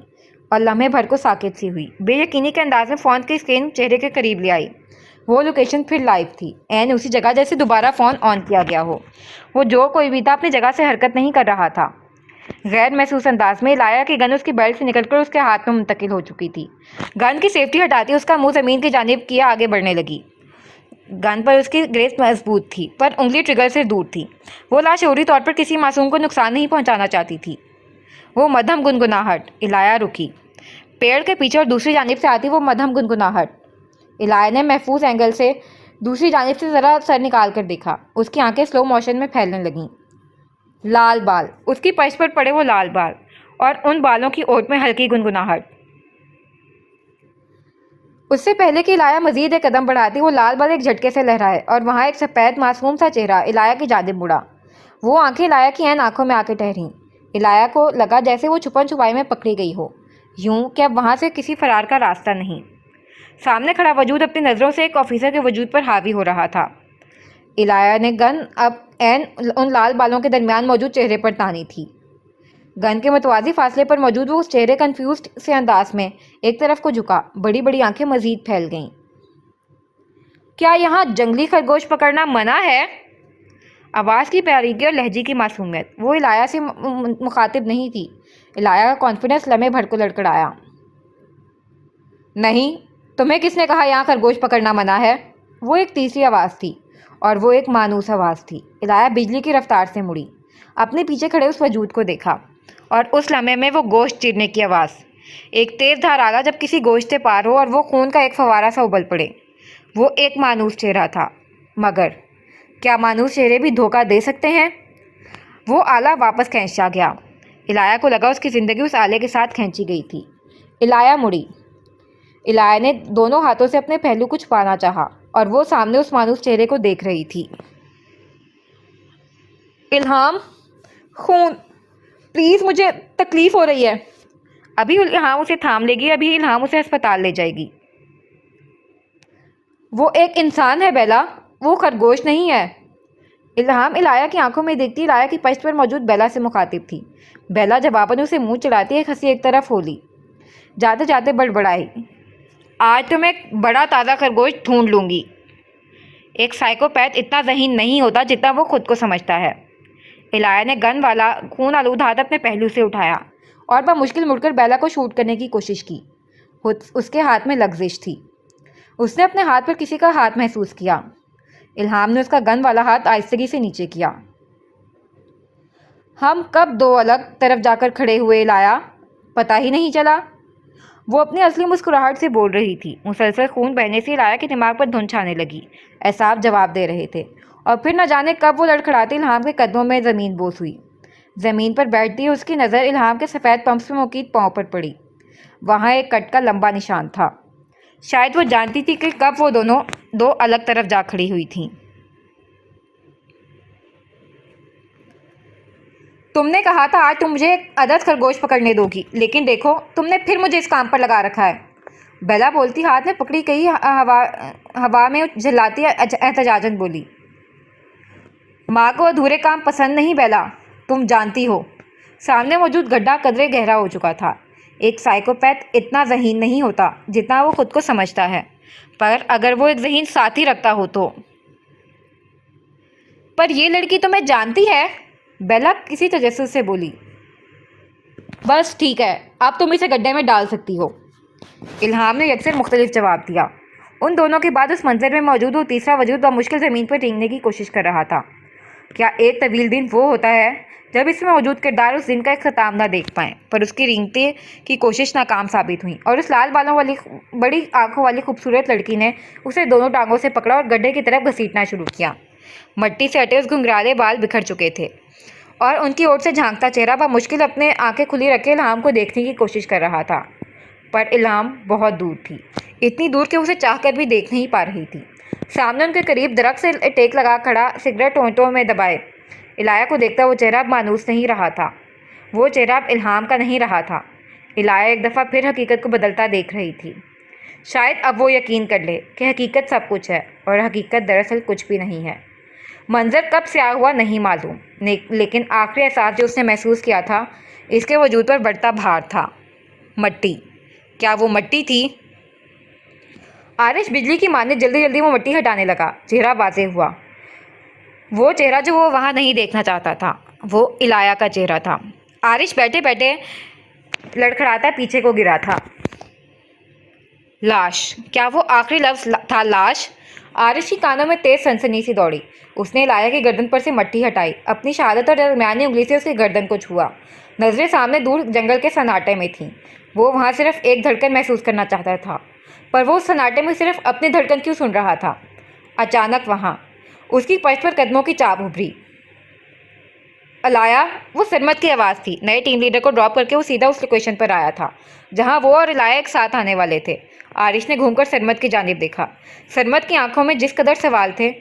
اور لمحے بھر کو ساکت سی ہوئی۔ بے یقینی کے انداز میں فون کی اسکرین چہرے کے قریب لے آئی۔ وہ لوکیشن پھر لائیو تھی، عین اسی جگہ جیسے دوبارہ فون آن کیا گیا ہو۔ وہ جو کوئی بھی تھا اپنی جگہ سے حرکت نہیں کر رہا تھا۔ غیر محسوس انداز میں الہیہ کی گن اس کی بیلٹ سے نکل کر اس کے ہاتھ میں منتقل ہو چکی تھی۔ گن کی سیفٹی ہٹاتی اس کا منہ زمین کی جانب کیا آگے بڑھنے لگی۔ گن پر اس کی گریپ مضبوط تھی، پر انگلی ٹریگر سے دور تھی۔ وہ لاشعوری طور پر کسی معصوم کو نقصان نہیں پہنچانا چاہتی تھی۔ وہ مدھم گنگناہٹ۔ الہیہ رکی۔ پیڑ کے پیچھے اور دوسری جانب سے آتی وہ مدھم گنگناہٹ۔ الہیہ نے محفوظ اینگل سے دوسری جانب سے ذرا سر نکال کر دیکھا۔ اس کی آنکھیں سلو موشن میں پھیلنے لگیں۔ لال بال، اس کی پشت پر پڑے وہ لال بال، اور ان بالوں کی اوٹ میں ہلکی گنگناہٹ۔ اس سے پہلے کہ الہیہ مزید ایک قدم بڑھاتی وہ لال بال ایک جھٹکے سے لہرائے اور وہاں ایک سفید معصوم سا چہرہ الہیہ کی جانب مڑا۔ وہ آنکھیں الہیہ کی عین آنکھوں میں آ کے ٹھہریں۔ الہیہ کو لگا جیسے وہ چھپن چھپائی میں پکڑی گئی ہو، یوں کہ اب وہاں سے کسی فرار کا راستہ نہیں۔ سامنے کھڑا وجود اپنی نظروں سے ایک آفیسر کے وجود پر حاوی ہو رہا تھا۔ الہیہ نے گن اب عین ان لال بالوں کے درمیان موجود چہرے پر تانی تھی۔ گن کے متوازی فاصلے پر موجود وہ چہرے کنفیوزڈ سے انداز میں ایک طرف کو جھکا، بڑی بڑی آنکھیں مزید پھیل گئیں۔ کیا یہاں جنگلی خرگوش پکڑنا منع ہے؟ آواز کی باریکی اور لہجے کی معصومیت۔ وہ الہیہ سے مخاطب نہیں تھی۔ الہیہ کا کانفیڈنس لمحے بھر کو لڑکھڑایا۔ نہیں، تمہیں کس نے کہا یہاں خرگوش پکڑنا منع ہے؟ وہ ایک تیسری آواز تھی، اور وہ ایک مانوس آواز تھی۔ الہیہ بجلی کی رفتار سے مڑی، اپنے پیچھے کھڑے اس وجود کو دیکھا، اور اس لمحے میں وہ گوشت چیرنے کی آواز، ایک تیز دھار آلہ جب کسی گوشت سے پار ہو اور وہ خون کا ایک فوارہ سا ابل پڑے۔ وہ ایک مانوس چہرہ تھا، مگر کیا مانوس چہرے بھی دھوکہ دے سکتے ہیں؟ وہ آلہ واپس کھینچا گیا۔ الہیہ کو لگا اس کی زندگی اس آلے کے ساتھ کھینچی گئی تھی۔ الہیہ مڑی۔ الہیہ نے دونوں ہاتھوں سے اپنے پہلو کو چھپانا چاہا، اور وہ سامنے اس مانوس چہرے کو دیکھ رہی تھی۔ الہام، خون، پلیز مجھے تکلیف ہو رہی ہے۔ ابھی الہام اسے تھام لے گی، ابھی الہام اسے ہسپتال لے جائے گی۔ وہ ایک انسان ہے بیلا، وہ خرگوش نہیں ہے۔ الہام الہیہ کی آنکھوں میں دیکھتی الہیہ کی پشت پر موجود بیلا سے مخاطب تھی۔ بیلا جواباً اسے منہ چڑھاتی ایک ہنسی ایک طرف ہو لی، جاتے جاتے بڑبڑائی، آج تو میں ایک بڑا تازہ خرگوش ڈھونڈ لوں گی۔ ایک سائیکوپیتھ اتنا ذہین نہیں ہوتا جتنا وہ خود کو سمجھتا ہے۔ الہیہ نے گن والا خون آلود ہاتھ اپنے پہلو سے اٹھایا اور بمشکل مڑ کر بیلا کو شوٹ کرنے کی کوشش کی۔ اس کے ہاتھ میں لغزش تھی۔ اس نے اپنے ہاتھ پر کسی کا ہاتھ محسوس کیا۔ الہام نے اس کا گن والا ہاتھ آہستگی سے نیچے کیا۔ ہم کب دو الگ طرف جا کر کھڑے ہوئے الہیہ؟ پتہ ہی نہیں چلا۔ وہ اپنی اصلی مسکراہٹ سے بول رہی تھی۔ مسلسل خون بہنے سے الہیہ کے دماغ پر دھند چھانے لگی۔ اعصاب جواب دے رہے تھے اور پھر نہ جانے کب وہ لڑکھڑاتی الہام کے قدموں میں زمین بوس ہوئی۔ زمین پر بیٹھتی اس کی نظر الہام کے سفید پمپس میں مقید پاؤں پر پڑی۔ وہاں ایک کٹ کا لمبا نشان تھا۔ شاید وہ جانتی تھی کہ کب وہ دونوں دو الگ طرف جا کھڑی ہوئی تھیں۔ تم نے کہا تھا آج تم مجھے ایک عدد خرگوش پکڑنے دو گی، لیکن دیکھو تم نے پھر مجھے اس کام پر لگا رکھا ہے، بیلا بولتی ہاتھ میں پکڑی کئی ہوا میں جھلاتی احتجاجاً بولی۔ ماں کو ادھورے کام پسند نہیں بیلا، تم جانتی ہو۔ سامنے موجود گڈھا قدرے گہرا ہو چکا تھا۔ ایک سائیکوپیتھ اتنا ذہین نہیں ہوتا جتنا وہ خود کو سمجھتا ہے، پر اگر وہ ایک ذہین ساتھی رکھتا ہو تو۔ پر یہ لڑکی تمہیں جانتی ہے، بیلا کسی تجسس سے بولی۔ بس ٹھیک ہے، اب تم اسے گڈھے میں ڈال سکتی ہو، الہام نے یکسر مختلف جواب دیا۔ ان دونوں کے بعد اس منظر میں موجود وہ تیسرا وجود بمشکل زمین پر رینگنے کی کوشش کر رہا تھا۔ کیا ایک طویل دن وہ ہوتا ہے جب اس میں موجود کردار اس دن کا ایک ختام نہ دیکھ پائیں؟ پر اس کی رینگتے کی کوشش ناکام ثابت ہوئی اور اس لال بالوں والی بڑی آنکھوں والی خوبصورت لڑکی نے اسے دونوں ٹانگوں سے پکڑا اور گڈھے کی طرف گھسیٹنا شروع کیا۔ مٹی سے ہٹے اس گھنگرالے بال بکھر چکے تھے اور ان کی اور سے جھانکتا چہرہ بمشکل اپنے آنکھیں کھلی رکھے الہام کو دیکھنے کی کوشش کر رہا تھا، پر الہام بہت دور تھی، اتنی دور کہ اسے چاہ کر بھی دیکھ نہیں پا رہی تھی۔ سامنے ان کے قریب درخت سے ٹیک لگا کھڑا، سگریٹ ہونٹوں میں دبائے الہیہ کو دیکھتا وہ چہرہ اب مانوس نہیں رہا تھا، وہ چہرہ اب الہام کا نہیں رہا تھا۔ الہیہ ایک دفعہ پھر حقیقت کو بدلتا دیکھ رہی تھی۔ شاید اب وہ یقین کر لے کہ حقیقت سب کچھ ہے اور حقیقت دراصل کچھ بھی نہیں ہے۔ منظر کب سیاہ ہوا نہیں معلوم، لیکن آخری احساس جو اس نے محسوس کیا تھا اس کے وجود پر بڑھتا بھار تھا۔ مٹی، کیا وہ مٹی تھی؟ عارش بجلی کی مانند جلدی جلدی وہ مٹی ہٹانے لگا۔ چہرہ واضح ہوا، وہ چہرہ جو وہ وہاں نہیں دیکھنا چاہتا تھا، وہ الہیہ کا چہرہ تھا۔ عارش بیٹھے بیٹھے لڑکھڑاتا پیچھے کو گرا تھا۔ لاش، کیا وہ آخری لفظ تھا لاش؟ عارش کی کانوں میں تیز سنسنی سی دوڑی۔ اس نے الہیہ کی گردن پر سے مٹی ہٹائی، اپنی شہادت اور درمیانی انگلی سے اس کی گردن کو چھوا۔ نظریں سامنے دور جنگل کے سناٹے میں تھیں۔ وہ وہاں صرف ایک دھڑکن محسوس کرنا چاہتا تھا، پر وہ اس سناٹے میں صرف اپنی دھڑکن کیوں سن رہا تھا؟ اچانک وہاں اس کی پشت پر قدموں کی چاپ ابھری۔ الہیہ، وہ سرمد کی آواز تھی۔ نئے ٹیم لیڈر کو ڈراپ کر کے وہ سیدھا اس لوکیشن پر آیا تھا جہاں وہ اور الہیہ ایک ساتھ آنے والے تھے۔ عارش نے گھوم کر سرمد کی جانب دیکھا۔ سرمد کی آنکھوں میں جس قدر سوال تھے،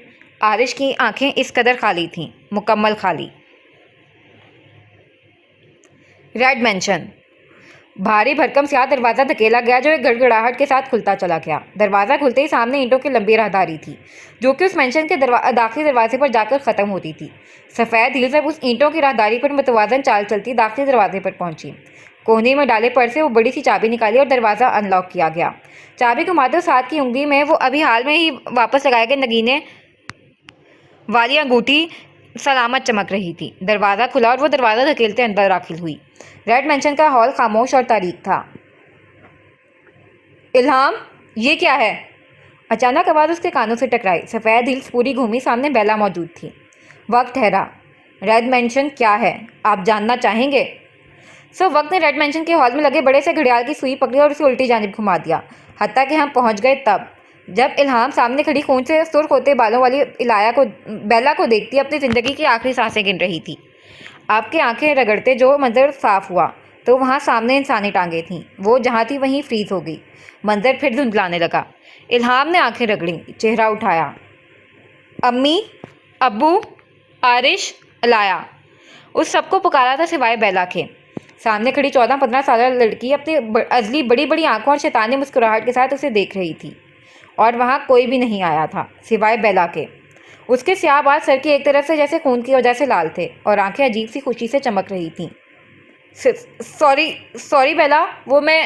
عارش کی آنکھیں اس قدر خالی تھیں، مکمل خالی۔ Red mansion. بھاری بھرکم سیاہ دروازہ دھکیلا گیا جو ایک گڑگڑاہٹ کے ساتھ کھلتا چلا گیا۔ دروازہ کھلتے ہی سامنے اینٹوں کی لمبی راہداری تھی جو کہ اس مینشن کے داخلی دروازے پر جا کر ختم ہوتی تھی۔ سفید ہیلز اب اس اینٹوں کی راہداری پر متوازن چال چلتی داخلی دروازے پر پہنچی۔ کوہنی میں ڈالے پرس سے وہ بڑی سی چابی نکالی اور دروازہ ان لاک کیا گیا۔ چابی گھماتے اس ہاتھ کی انگلی میں وہ ابھی حال میں ہی واپس لگائے گئے نگینے والی انگوٹھی سلامت چمک رہی تھی۔ دروازہ کھلا اور وہ دروازہ دھکیلتے اندر داخل ہوئی۔ ریڈ مینشن کا ہال خاموش اور تاریک تھا۔ الہام، یہ کیا ہے؟ اچانک آواز اس کے کانوں سے ٹکرائی۔ سفید ہیلز پوری گھومی، سامنے بیلا موجود تھی۔ وقت ٹھہرا۔ ریڈ مینشن کیا ہے، آپ جاننا چاہیں گے؟ وقت نے ریڈ مینشن کے ہال میں لگے بڑے سے گھڑیال کی سوئی پکڑی اور اسے الٹی جانب گھما دیا، حتیٰ کہ ہم پہنچ گئے تب جب الہام سامنے کھڑی خون سے سرخ ہوتے بالوں والی بیلا کو دیکھتی اپنی زندگی کی آخری سانسیں گن رہی تھی۔ آپ کی آنکھیں رگڑتے جو منظر صاف ہوا تو وہاں سامنے انسانی ٹانگیں تھیں، وہ جہاں تھی وہیں فریز ہو گئی۔ منظر پھر دھندلانے لگا۔ الہام نے آنکھیں رگڑیں، چہرہ اٹھایا۔ امی، ابو، عارش، الہیہ، اس سب کو پکارا تھا سوائے بیلا کے۔ سامنے کھڑی 14-15 سالہ لڑکی اپنی ازلی بڑی بڑی آنکھوں اور شیطانی مسکراہٹ کے ساتھ اسے دیکھ رہی تھی، اور وہاں کوئی بھی نہیں آیا تھا سوائے بیلا کے۔ اس کے سیاہ بال سر کی ایک طرف سے جیسے خون کی وجہ سے لال تھے اور آنکھیں عجیب سی خوشی سے چمک رہی تھیں۔ سوری بیلا، وہ میں۔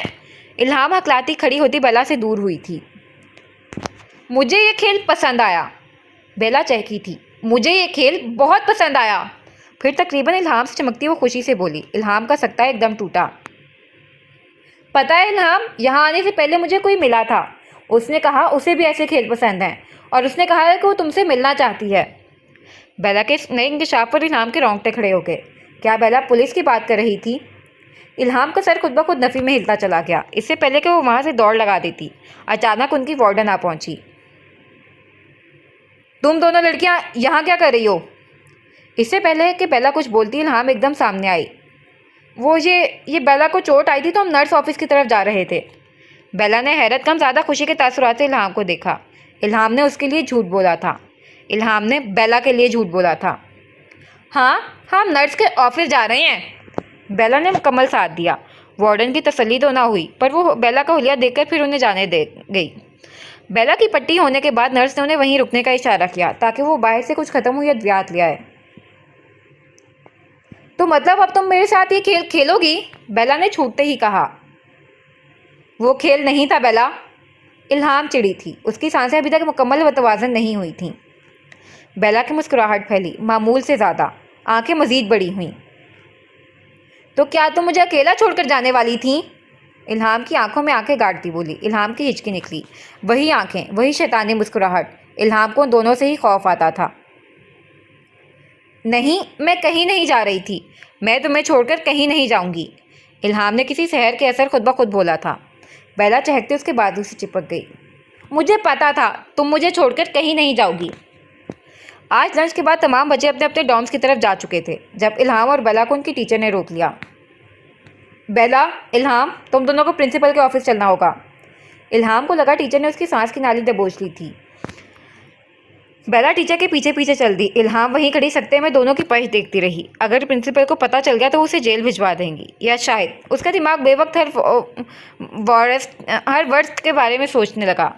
الہام ہکلاتی کھڑی ہوتی بیلا سے دور ہوئی تھی۔ مجھے یہ کھیل پسند آیا، بیلا چہکی تھی۔ مجھے یہ کھیل بہت پسند آیا، پھر تقریباً الہام سے چمکتی وہ خوشی سے بولی۔ الہام کا سکتہ ایک دم ٹوٹا۔ پتہ ہے الہام، یہاں آنے سے پہلے مجھے کوئی ملا تھا، اس نے کہا اسے بھی ایسے کھیل پسند ہیں اور اس نے کہا ہے کہ وہ تم سے ملنا چاہتی ہے۔ بیلا کے اس نئے انکشاف پر الہام کے رونگٹے کھڑے ہو گئے۔ کیا بیلا پولیس کی بات کر رہی تھی؟ الہام کا سر خود بخود نفی میں ہلتا چلا گیا۔ اس سے پہلے کہ وہ وہاں سے دوڑ لگا دیتی، اچانک ان کی وارڈن آ پہنچی۔ تم دونوں لڑکیاں یہاں کیا کر رہی ہو؟ اس سے پہلے کہ بیلا کچھ بولتی الہام ایک دم سامنے آئی۔ وہ یہ بیلا کو چوٹ آئی تھی تو ہم نرس آفس کی طرف جا رہے تھے۔ بیلا نے حیرت کم زیادہ خوشی کے تاثرات سے الہام کو دیکھا۔ الہام نے اس کے لیے جھوٹ بولا تھا۔ الہام نے بیلا کے لیے جھوٹ بولا تھا۔ ہاں ہم نرس کے آفس جا رہے ہیں، بیلا نے مکمل ساتھ دیا۔ وارڈن کی تسلی تو نہ ہوئی، پر وہ بیلا کا حلیہ دیکھ کر پھر انہیں جانے دے گئی۔ بیلا کی پٹی ہونے کے بعد نرس نے انہیں وہیں رکنے کا اشارہ کیا تاکہ وہ باہر سے کچھ ختم ہوئی ادویات لے آئے۔ تو مطلب اب تم میرے ساتھ یہ کھیل کھیلو گی؟ بیلا نے چھوٹتے ہی کہا۔ وہ کھیل نہیں تھا بیلا۔ الہام چڑی تھی، اس کی سانسیں ابھی تک مکمل متوازن نہیں ہوئی تھیں۔ بیلا کی مسکراہٹ پھیلی، معمول سے زیادہ، آنکھیں مزید بڑی ہوئیں۔ تو کیا تم مجھے اکیلا چھوڑ کر جانے والی تھیں؟ الہام کی آنکھوں میں آنکھیں گاڑتی بولی۔ الہام کی ہچکی نکلی۔ وہی آنکھیں، وہی شیطانی مسکراہٹ۔ الہام کو ان دونوں سے ہی خوف آتا تھا۔ نہیں، میں کہیں نہیں جا رہی تھی، میں تمہیں چھوڑ کر کہیں نہیں جاؤں گی، الہام نے کسی سحر کے اثر خود بخود بولا تھا۔ بیلا چہکتے اس کے بازو سے چپک گئی۔ مجھے پتا تھا تم مجھے چھوڑ کر کہیں نہیں جاؤ گی۔ آج لنچ کے بعد تمام بچے اپنے اپنے ڈارمز کی طرف جا چکے تھے جب الہام اور بیلا کو ان کی ٹیچر نے روک لیا۔ بیلا، الہام، تم دونوں کو پرنسپل کے آفس چلنا ہوگا۔ الہام کو لگا ٹیچر نے اس کی سانس کی نالی دبوچ لی تھی۔ بیلا ٹیچر کے پیچھے پیچھے چل دی۔ الہام وہیں کھڑی سکتے میں دونوں کی پش دیکھتی رہی۔ اگر پرنسپل کو پتہ چل گیا تو اسے جیل بھجوا دیں گی، یا شاید اس کا دماغ بے وقت ہر ورڈ کے بارے میں سوچنے لگا۔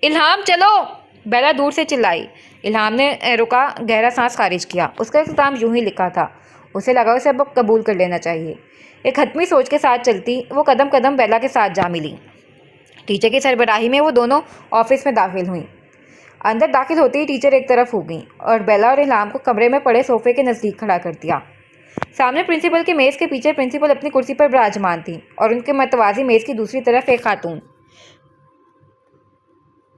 الہام چلو، بیلا دور سے چلائی۔ الہام نے رکا، گہرا سانس خارج کیا۔ اس کا اختتام یوں ہی لکھا تھا، اسے لگا اسے اب قبول کر لینا چاہیے۔ ایک حتمی سوچ کے ساتھ چلتی وہ قدم قدم بیلا کے ساتھ جا ملی۔ ٹیچر کی سربراہی میں وہ دونوں آفس میں داخل ہوئیں۔ اندر داخل ہوتے ہی ٹیچر ایک طرف ہو گئیں اور بیلا اور الہام کو کمرے میں پڑے صوفے کے نزدیک کھڑا کر دیا۔ سامنے پرنسپل کے میز کے پیچھے پرنسپل اپنی کرسی پر براجمان تھیں اور ان کے متوازی میز کی دوسری طرف ایک خاتون۔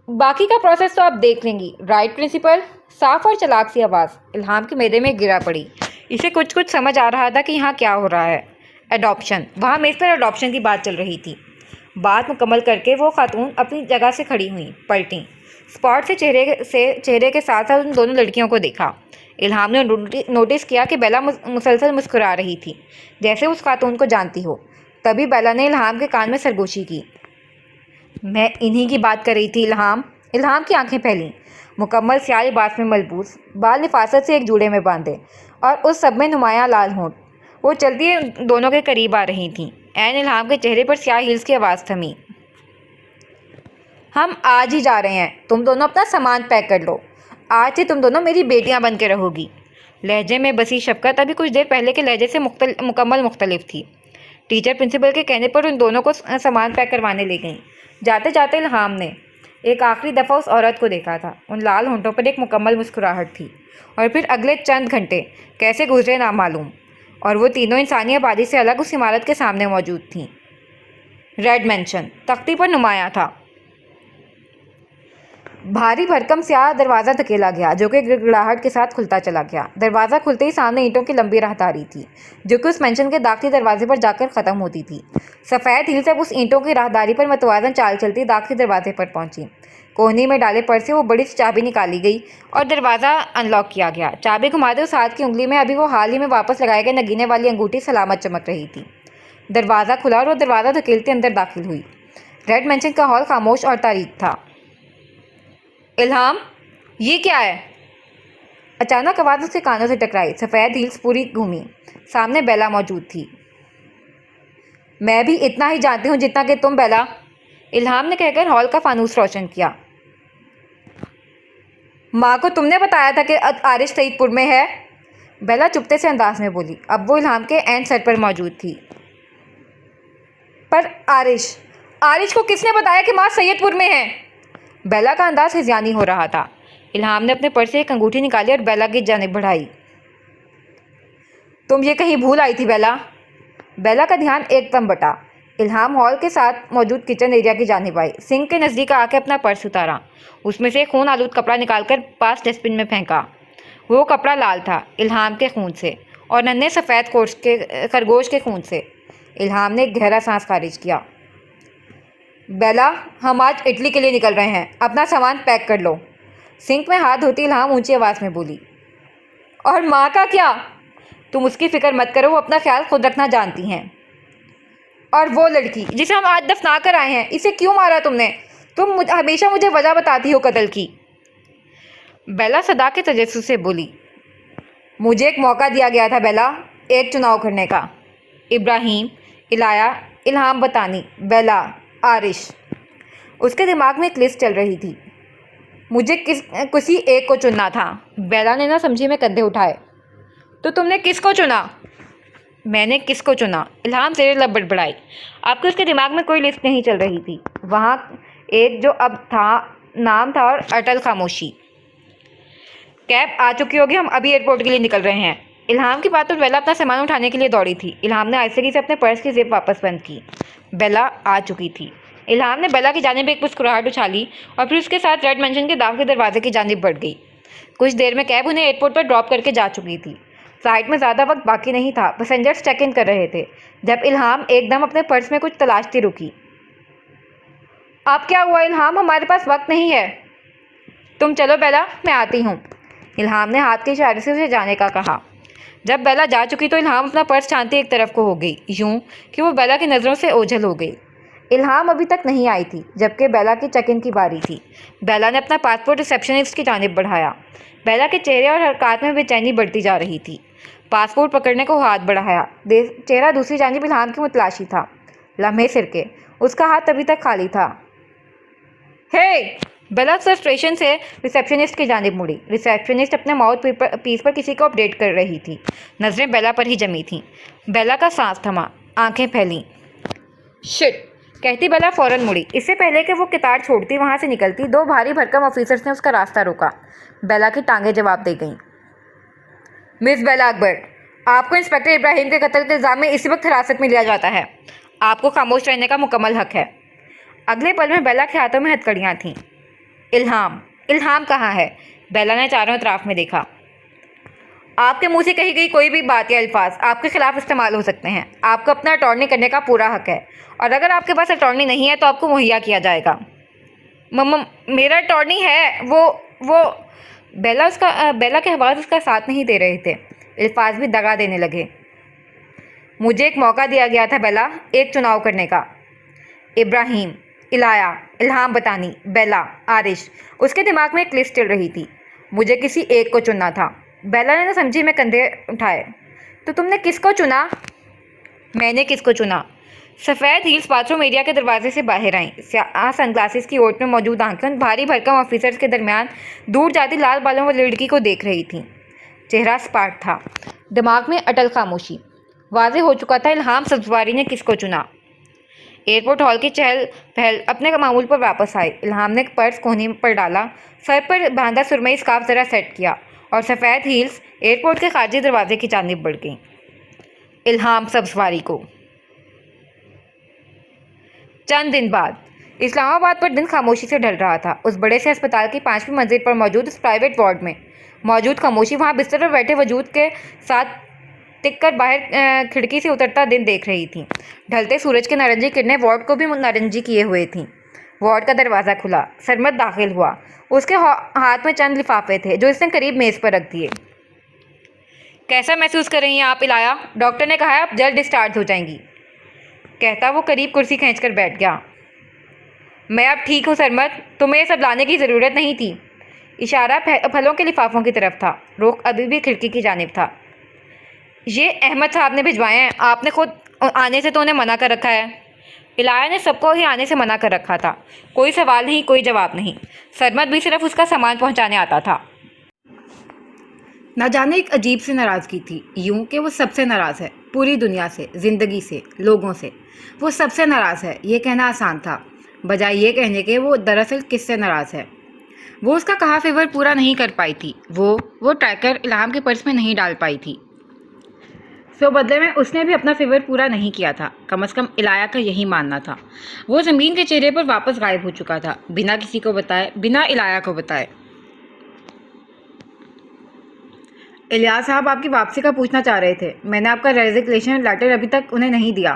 باقی کا پروسیس تو آپ دیکھ لیں گی، رائٹ پرنسپل؟ صاف اور چلاک سی آواز الہام کے معدے میں گرا پڑی۔ اسے کچھ سمجھ آ رہا تھا کہ یہاں کیا ہو رہا ہے۔ ایڈاپشن، وہاں میز پر ایڈاپشن کی بات چل رہی تھی۔ بات مکمل کر کے وہ خاتون اپنی جگہ سے کھڑی ہوئیں، پلٹیں، اسپاٹ سے چہرے کے ساتھ ساتھ ان دونوں لڑکیوں کو دیکھا۔ الہام نے نوٹس کیا کہ بیلا مسلسل مسکرا رہی تھی، جیسے اس خاتون کو جانتی ہو۔ تبھی بیلا نے الہام کے کان میں سرگوشی کی۔ میں انہی کی بات کر رہی تھی الہام۔ الہام کی آنکھیں پھیلیں، مکمل سیاہ لباس میں ملبوس، بال نفاست سے ایک جوڑے میں باندھے، اور اس سب میں نمایاں لال ہونٹ۔ وہ چلتی دونوں کے قریب آ رہی تھیں۔ عین الہام کے چہرے پر سیاہ ہیلز کی آواز تھمی۔ ہم آج ہی جا رہے ہیں، تم دونوں اپنا سامان پیک کر لو، آج سے تم دونوں میری بیٹیاں بن کے رہو گی۔ لہجے میں بسی شفقت ابھی کچھ دیر پہلے کے لہجے سے مکمل مختلف تھی۔ ٹیچر پرنسپل کے کہنے پر ان دونوں کو سامان پیک کروانے لے گئیں۔ جاتے جاتے الہام نے ایک آخری دفعہ اس عورت کو دیکھا تھا۔ ان لال ہونٹوں پر ایک مکمل مسکراہٹ تھی، اور پھر اگلے چند گھنٹے کیسے گزرے نامعلوم، اور وہ تینوں انسانی آبادی سے الگ اس عمارت کے سامنے موجود تھیں۔ ریڈ مینشن تختی پر نمایاں تھا۔ بھاری بھرکم سیاہ دروازہ دھکیلا گیا جو کہ گڑگڑاہٹ کے ساتھ کھلتا چلا گیا۔ دروازہ کھلتے ہی سامنے اینٹوں کی لمبی راہداری تھی جو کہ اس مینشن کے داخلی دروازے پر جا کر ختم ہوتی تھی۔ سفید ہیل جب اس اینٹوں کی راہداری پر متوازن چال چلتی داخلی دروازے پر پہنچی۔ کوہنی میں ڈالے پرس سے وہ بڑی سی چابی نکالی گئی اور دروازہ ان لاک کیا گیا۔ چابی گھماتے اس ہاتھ کی انگلی میں ابھی وہ حال ہی میں واپس لگائے گئے نگینے والی انگوٹھی سلامت چمک رہی تھی۔ دروازہ کھلا اور وہ دروازہ دھکیلتے اندر داخل ہوئی۔ ریڈ مینشن کا ہال خاموش اور تاریک تھا۔ الہام، یہ کیا ہے؟ اچانک آواز اس کے کانوں سے ٹکرائی۔ سفید ہیلز پوری گھومی۔ سامنے بیلا موجود تھی۔ میں بھی اتنا ہی جانتی ہوں جتنا کہ تم بیلا، الہام نے کہہ کر ہال کا فانوس روشن کیا۔ ماں کو تم نے بتایا تھا کہ آرش سعید پور میں ہے؟ بیلا چپتے سے انداز میں بولی۔ اب وہ الہام کے عین سر پر موجود تھی۔ پر آرش کو کس نے بتایا کہ ماں سید پور میں ہے؟ بیلا کا انداز ہذیانی ہو رہا تھا۔ الہام نے اپنے پرس سے ایک انگوٹھی نکالی اور بیلا کی جانب بڑھائی۔ تم یہ کہیں بھول آئی تھی بیلا؟ بیلا کا دھیان ایک دم بٹا۔ الہام ہال کے ساتھ موجود کچن ایریا کی جانب آئی، سنک کے نزدیک آ کے اپنا پرس اتارا، اس میں سے ایک خون آلود کپڑا نکال کر پاس ڈسٹ بن میں پھینکا۔ وہ کپڑا لال تھا، الہام کے خون سے اور ننھے سفید خرگوش کے خون سے۔ الہام نے ایک گہرا سانس خارج کیا۔ بیلا، ہم آج اٹلی کے لیے نکل رہے ہیں، اپنا سامان پیک کر لو۔ سنک میں ہاتھ دھوتی الہام اونچی آواز میں بولی۔ اور ماں کا کیا؟ تم اس کی فکر مت کرو، وہ اپنا خیال خود رکھنا جانتی ہیں۔ اور وہ لڑکی جسے ہم آج دفنا کر آئے ہیں، اسے کیوں مارا تم نے؟ تم ہمیشہ مجھے وجہ بتاتی ہو قتل کی۔ بیلا صدا کے تجسس سے بولی۔ مجھے ایک موقع دیا گیا تھا بیلا، ایک چناؤ کرنے کا۔ ابراہیم، الہیہ، الہام بتانی، بیلا، عارش۔ اس کے دماغ میں ایک لسٹ چل رہی تھی۔ مجھے کسی ایک کو چننا تھا۔ بیلا نے نہ سمجھی میں کندھے اٹھائے۔ تو تم نے کس کو چنا؟ میں نے کس کو چنا؟ الہام زیر لب بڑبڑائی۔ اب کہ اس کے دماغ میں کوئی لسٹ نہیں چل رہی تھی۔ وہاں ایک جو اب تھا نام تھا اور اٹل خاموشی۔ کیب آ چکی ہوگی، ہم ابھی ایئرپورٹ کے لیے نکل رہے ہیں۔ الہام کی بات پر بیلا اپنا سامان اٹھانے کے لیے دوڑی تھی۔ الہام نے آہستگی سے اپنے پرس کی زپ واپس بند کی۔ بیلا آ چکی تھی۔ الہام نے بیلا کی جانب ایک مسکراہٹ اچھالی اور پھر اس کے ساتھ ریڈ مینشن کے داخلی دروازے کی جانب بڑھ گئی۔ کچھ دیر میں کیب انہیں ایئرپورٹ پر ڈراپ کر کے جا چکی تھی۔ فلائٹ میں زیادہ وقت باقی نہیں تھا، پیسنجرز چیک ان کر رہے تھے جب الہام ایک دم اپنے پرس میں کچھ تلاشتی رکی۔ اب کیا ہوا الہام؟ ہمارے پاس وقت نہیں ہے۔ تم چلو بیلا، میں آتی ہوں۔ الہام نے ہاتھ کے اشارے سے اسے جانے کا کہا۔ جب بیلا جا چکی تو الہام اپنا پرس چھانتے ایک طرف کو ہو گئی، یوں کہ وہ بیلا کی نظروں سے اوجھل ہو گئی۔ الہام ابھی تک نہیں آئی تھی جبکہ بیلا کی چیک ان کی باری تھی۔ بیلا نے اپنا پاسپورٹ ریسیپشنسٹ کی جانب بڑھایا۔ بیلا کے چہرے اور حرکات میں بے چینی بڑھتی جا رہی تھی۔ پاسپورٹ پکڑنے کو ہاتھ بڑھایا، چہرہ دوسری جانب الہام کی متلاشی تھا۔ لمحے سرکے، اس کا ہاتھ ابھی تک خالی تھا۔ ہے! بیلا فرسٹریشن سے ریسیپشنسٹ کی جانب مڑی۔ ریسیپشنسٹ اپنے ماؤتھ پیس پر کسی کو اپڈیٹ کر رہی تھی۔ نظریں بیلا پر ہی جمی تھیں۔ بیلا کا سانس تھما، آنکھیں پھیلیں۔ شٹ! کہتی بیلا فوراً مڑی۔ اس سے پہلے کہ وہ قطار چھوڑتی وہاں سے نکلتی، دو بھاری بھرکم آفیسرز نے اس کا راستہ روکا۔ بیلا کی ٹانگیں جواب دے گئیں۔ مس بیلا اکبر، آپ کو انسپکٹر ابراہیم کے قتل کے الزام میں اسی وقت حراست میں لیا جاتا ہے۔ آپ کو خاموش رہنے کا مکمل حق ہے۔ اگلے پل میں بیلا کے ہاتھوں میں ہتھکڑیاں تھیں۔ الہام کہاں ہے؟ بیلا نے چاروں اطراف میں دیکھا۔ آپ کے منہ سے کہی گئی کوئی بھی بات یا الفاظ آپ کے خلاف استعمال ہو سکتے ہیں۔ آپ کو اپنا اٹارنی کرنے کا پورا حق ہے، اور اگر آپ کے پاس اٹارنی نہیں ہے تو آپ کو مہیا کیا جائے گا۔ میرا اٹارنی ہے، وہ بیلا کے آواز اس کا ساتھ نہیں دے رہے تھے، الفاظ بھی دگا دینے لگے۔ مجھے ایک موقع دیا گیا تھا بیلا، ایک چناؤ کرنے کا۔ ابراہیم، الہیہ، الہام بتانی، بیلا، عارش۔ اس کے دماغ میں ایک لسٹ چل رہی تھی۔ مجھے کسی ایک کو چننا تھا۔ بیلا نے نہ سمجھی میں کندھے اٹھائے۔ تو تم نے کس کو چنا؟ میں نے کس کو چنا؟ سفید ہیلز باتھ روم ایریا کے دروازے سے باہر آئیں۔ سیاہ سن گلاسز کی اوٹ میں موجود آنکھیں ان بھاری بھرکم آفیسرز کے درمیان دور جاتی لال بالوں والی لڑکی کو دیکھ رہی تھیں۔ چہرہ سپاٹ تھا، دماغ میں اٹل خاموشی۔ واضح ہو چکا تھا الہام سبزواری نے کس کو چنا۔ ایئرپورٹ ہال کی چہل پہل اپنے معمول پر واپس آئی۔ الہام نے پرس کوہنی پر ڈالا، سر پر باندھا سرمئی اسکارف ذرا سیٹ کیا، اور سفید ہیلز ایئرپورٹ کے خارجی دروازے کی جانب بڑھ گئیں۔ الہام سبزواری کو چند دن بعد اسلام آباد پر دن خاموشی سے ڈھل رہا تھا۔ اس بڑے سے ہسپتال کی 5ویں منزل پر موجود اس پرائیویٹ وارڈ میں موجود خاموشی وہاں بستر پر بیٹھے وجود کے ساتھ ٹک کر باہر کھڑکی سے اترتا دن دیکھ رہی تھی۔ ڈھلتے سورج کی نارنجی کرنیں وارڈ کو بھی نارنجی کیے ہوئے تھیں۔ وارڈ کا دروازہ کھلا، سرمد داخل ہوا۔ اس کے ہاتھ میں چند لفافے تھے جو اس نے قریب میز پر رکھ دیے۔ کیسا محسوس کر رہی ہیں آپ الہیہ؟ ڈاکٹر نے کہا ہے آپ جلد ڈسچارج ہو جائیں گی۔ کہتا وہ قریب کرسی کھینچ کر بیٹھ گیا۔ میں اب ٹھیک ہوں سرمد، تمہیں یہ سب لانے کی ضرورت نہیں تھی۔ اشارہ پھلوں کے لفافوں کی طرف تھا۔ رخ ابھی بھی کھڑکی کی جانب تھا۔ یہ احمد صاحب نے بھجوائے ہیں، آپ نے خود آنے سے تو انہیں منع کر رکھا ہے۔ الہیہ نے سب کو ہی آنے سے منع کر رکھا تھا۔ کوئی سوال نہیں، کوئی جواب نہیں۔ سرمد بھی صرف اس کا سامان پہنچانے آتا تھا۔ نہ جانے ایک عجیب سی ناراضگی تھی، یوں کہ وہ سب سے ناراض ہے، پوری دنیا سے، زندگی سے، لوگوں سے۔ وہ سب سے ناراض ہے، یہ کہنا آسان تھا، بجائے یہ کہنے کے وہ دراصل کس سے ناراض ہے۔ وہ اس کا کہا فیور پورا نہیں کر پائی تھی، وہ ٹریکر الہام کے پرس میں نہیں ڈال پائی تھی۔ سو بدلے میں اس نے بھی اپنا فیور پورا نہیں کیا تھا، کم از کم الہیہ کا یہی ماننا تھا۔ وہ زمین کے چہرے پر واپس غائب ہو چکا تھا، بنا کسی کو بتائے، بنا الہیہ کو بتائے۔ الیاس صاحب آپ کی واپسی کا پوچھنا چاہ رہے تھے، میں نے آپ کا ریزگنیشن لیٹر ابھی تک انہیں نہیں دیا۔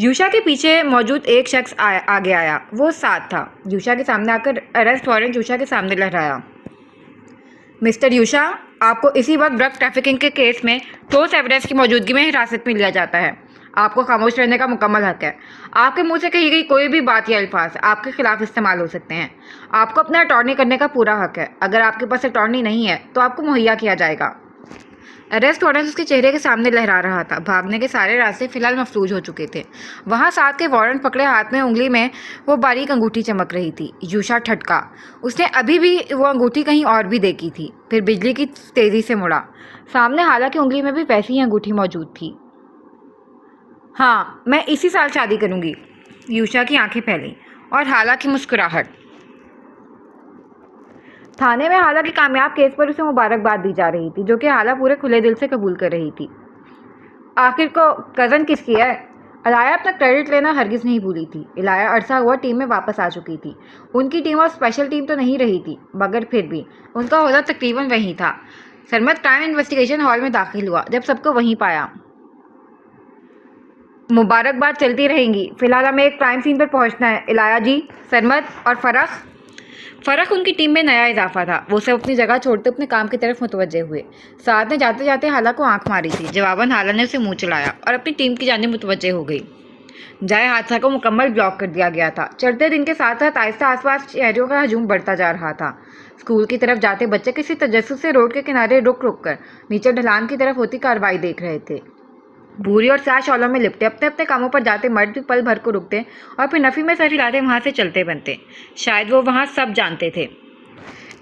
یوشا کے پیچھے موجود ایک شخص آگے آیا. وہ ساتھ تھا. یوشا کے سامنے آ کر اریسٹ وارنٹ یوشا کے سامنے لہرایا. مسٹر یوشا، آپ کو اسی وقت ڈرگ ٹریفکنگ کے کیس میں ٹھوس ایویڈنس کی موجودگی میں حراست میں لیا جاتا ہے. آپ کو خاموش رہنے کا مکمل حق ہے. آپ کے منہ سے کہی گئی کوئی بھی بات یا الفاظ آپ کے خلاف استعمال ہو سکتے ہیں. آپ کو اپنا اٹارنی کرنے کا پورا حق ہے. اگر آپ کے پاس اٹارنی نہیں ہے تو آپ کو مہیا کیا جائے گا. اریسٹ وارنٹ اس کے چہرے کے سامنے لہرا رہا تھا. بھاگنے کے سارے راستے فی الحال مفلوج ہو چکے تھے. وہاں ساتھ کے وارنٹ پکڑے ہاتھ میں انگلی میں وہ باریک انگوٹھی چمک رہی تھی. یوشا ٹھٹکا. اس نے ابھی بھی وہ انگوٹھی کہیں اور بھی دیکھی تھی. پھر بجلی کی تیزی سے مڑا. سامنے حالانکہ انگلی میں بھی ویسی ہی انگوٹھی موجود تھی. ہاں، میں اسی سال شادی کروں گی. یوشا کی آنکھیں پھیلیں اور حالانکہ مسکراہٹ. تھانے میں حالانکہ کامیاب کیس پر اسے مبارکباد دی جا رہی تھی، جو کہ حالہ پورے کھلے دل سے قبول کر رہی تھی. آخر کو کزن کس کی ہے؟ الایہ اپنا کریڈٹ لینا ہرگز نہیں بھولی تھی. الایہ عرصہ ہوا ٹیم میں واپس آ چکی تھی. ان کی ٹیم اور اسپیشل ٹیم تو نہیں رہی تھی، مگر پھر بھی ان کا عہدہ تقریباً وہی تھا. سرمد کرائم انویسٹیگیشن ہال میں داخل ہوا جب سب کو وہیں پایا. مبارکباد چلتی رہیں گی. فی الحال ہمیں ایک کرائم سین پر پہنچنا ہے. الایہ جی، سرمد اور فرق ان کی ٹیم میں نیا اضافہ تھا. وہ سب اپنی جگہ چھوڑتے اپنے کام کی طرف متوجہ ہوئے. سعد نے جاتے جاتے حالہ کو آنکھ ماری تھی. جواباً حالہ نے اسے منہ چلایا اور اپنی ٹیم کی جانب متوجہ ہو گئی. جائے حادثہ کو مکمل بلاک کر دیا گیا تھا. چڑھتے دن کے ساتھ ساتھ آہستہ آس پاس شہریوں کا ہجوم بڑھتا جا رہا تھا. اسکول کی طرف جاتے بچے کسی تجسس سے روڈ کے کنارے رک کر نیچے ڈھلان کی طرف ہوتی کارروائی دیکھ رہے تھے. بھوری اور سیاہ شالوں میں لپٹے اپنے اپنے کاموں پر جاتے مرد بھی پل بھر کو رکتے اور پھر نفی میں سر ہلاتے وہاں سے چلتے بنتے. شاید وہ وہاں سب جانتے تھے.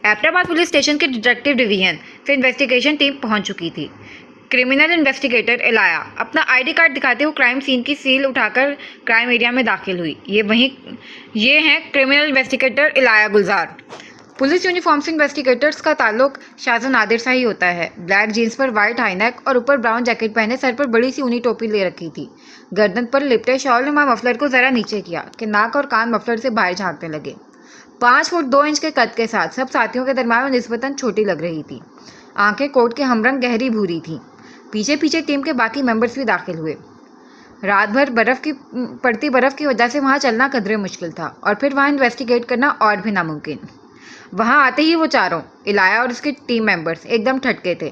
ایبٹ آباد پولیس اسٹیشن کے ڈیٹیکٹیو ڈویژن سے انویسٹیگیشن ٹیم پہنچ چکی تھی. کرمنل انویسٹیگیٹر الایہ اپنا آئی ڈی کارڈ دکھاتے ہوئے کرائم سین کی سیل اٹھا کر کرائم ایریا میں داخل ہوئی. یہ ہیں کرمنل انویسٹیگیٹر الایہ گلزار. پولیس یونیفارم سے انویسٹیگیٹرز کا تعلق شاذ و نادر سا ہی ہوتا ہے. بلیک جینس پر وائٹ ہائی نیک اور اوپر براؤن جیکٹ پہنے سر پر بڑی سی اونی ٹوپی لے رکھی تھی. گردن پر لپٹے شال نما مفلر کو ذرا نیچے کیا کہ ناک اور کان مفلر سے باہر جھانکنے لگے. 5 فٹ 2 انچ کے قد کے ساتھ سب ساتھیوں کے درمیان وہ نسبتاً چھوٹی لگ رہی تھی. آنکھیں کوٹ کے ہمرنگ گہری بھوری تھیں. پیچھے پیچھے ٹیم کے باقی ممبرز بھی داخل ہوئے. رات بھر پڑتی برف کی وجہ سے وہاں چلنا قدرے مشکل تھا اور پھر وہاں انویسٹیگیٹ کرنا اور بھی ناممکن. وہاں آتے ہی وہ چاروں الایہ اور اس کے ٹیم ممبرز ایک دم ٹھٹکے تھے.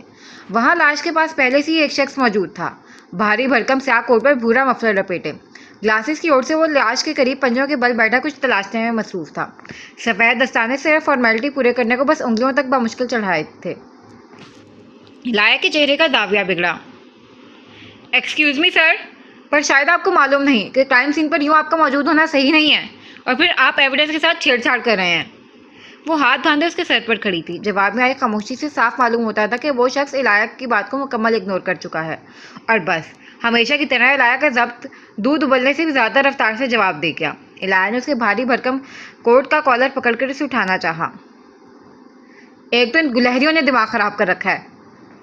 وہاں لاش کے پاس پہلے سے ہی ایک شخص موجود تھا. بھاری بھرکم سیاہ کوٹ پر بھورا مفلر لپیٹے. گلاسز کی اوٹ سے وہ لاش کے قریب پنجوں کے بل بیٹھا کچھ تلاشنے میں مصروف تھا. سفید دستانے صرف فارمیلٹی پورے کرنے کو بس انگلیوں تک بمشکل چڑھائے تھے. الایہ کے چہرے کا داویہ بگڑا. ایکسکیوز می سر، پر شاید آپ کو معلوم نہیں کہ کرائم سین پر یوں آپ کا موجود ہونا صحیح نہیں ہے اور پھر آپ ایویڈنس کے ساتھ چھیڑ چھاڑ کر رہے ہیں. وہ ہاتھ باندھے اس کے سر پر کھڑی تھی. جواب میں آئی خاموشی سے صاف معلوم ہوتا تھا کہ وہ شخص الایہ کی بات کو مکمل اگنور کر چکا ہے اور بس ہمیشہ کی طرح الایہ کا ضبط دودھ ابلنے سے بھی زیادہ رفتار سے جواب دے گیا. الایہ نے اس کے بھاری بھرکم کوٹ کا کالر پکڑ کر اسے اٹھانا چاہا. ایک تو ان گلہریوں نے دماغ خراب کر رکھا ہے.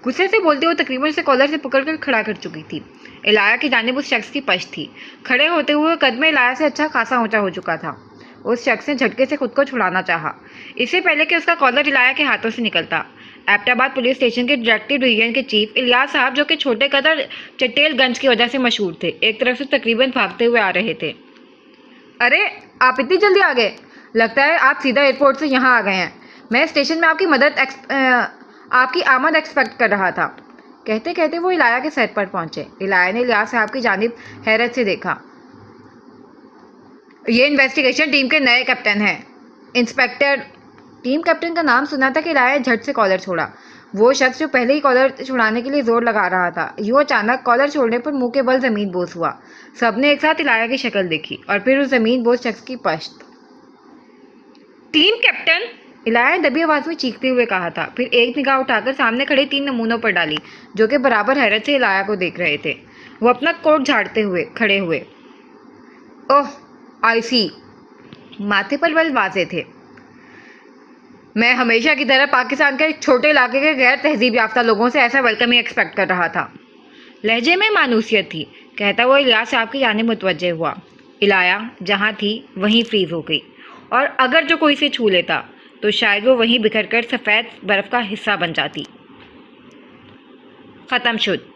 غصے سے بولتے ہوئے تقریباً اسے کالر سے پکڑ کر کھڑا کر چکی تھی. الایہ کی جانب اس شخص کی پشت تھی. کھڑے ہوتے ہوئے قدم الایہ سے اچھا خاصا اونچا ہو چکا تھا. اس شخص نے جھٹکے سے خود کو چھڑانا چاہا اس سے پہلے کہ اس کا کالر الایہ کے ہاتھوں سے نکلتا. ایبٹ آباد پولیس اسٹیشن کے ڈیٹیکٹیو ڈویژن کے چیف الیاس صاحب، جو کہ چھوٹے قد اور چٹیل گنج کی وجہ سے مشہور تھے، ایک طرف سے تقریباً بھاگتے ہوئے آ رہے تھے. ارے آپ اتنی جلدی آ گئے؟ لگتا ہے آپ سیدھا ایئرپورٹ سے یہاں آ گئے ہیں. میں اسٹیشن میں آپ کی آمد ایکسپیکٹ کر رہا تھا. کہتے کہتے وہ الایہ کے سر پر پہنچے. الایہ نے الیاس صاحب کی جانب حیرت سے دیکھا. یہ انویسٹیگیشن ٹیم کے نئے کیپٹن ہیں، انسپیکٹر. ٹیم کیپٹن کا نام سنا تھا کہ الایہ جھٹ سے کالر چھوڑا. وہ شخص جو پہلے ہی کالر چھڑانے کے لیے زور لگا رہا تھا، یوں اچانک کالر چھوڑنے پر منہ کے بل زمین بوس ہوا. سب نے ایک ساتھ الایہ کی شکل دیکھی اور پھر اس زمین بوس شخص کی پشت. Team captain! الایہ نے دبی آواز میں چیختے ہوئے کہا تھا. پھر ایک نگاہ اٹھا کر سامنے کھڑے 3 نمونوں پر ڈالی جو کہ برابر حیرت سے الایہ کو دیکھ رہے تھے. وہ اپنا کوٹ جھاڑتے ہوئے کھڑے ہوئے. اوہ آئی سی. ماتھے پر بل واضح تھے. میں ہمیشہ کی طرح پاکستان کے ایک چھوٹے علاقے کے غیر تہذیب یافتہ لوگوں سے ایسا ویلکم ہی ایکسپیکٹ کر رہا تھا. لہجے میں مانوسیت تھی. کہتا وہ الیاس صاحب کی جانب متوجہ ہوا. الایہ جہاں تھی وہیں فریز ہو گئی اور اگر جو کوئی سے چھو لیتا تو شاید وہ وہیں بکھر کر سفید برف کا حصہ بن جاتی. ختم شد.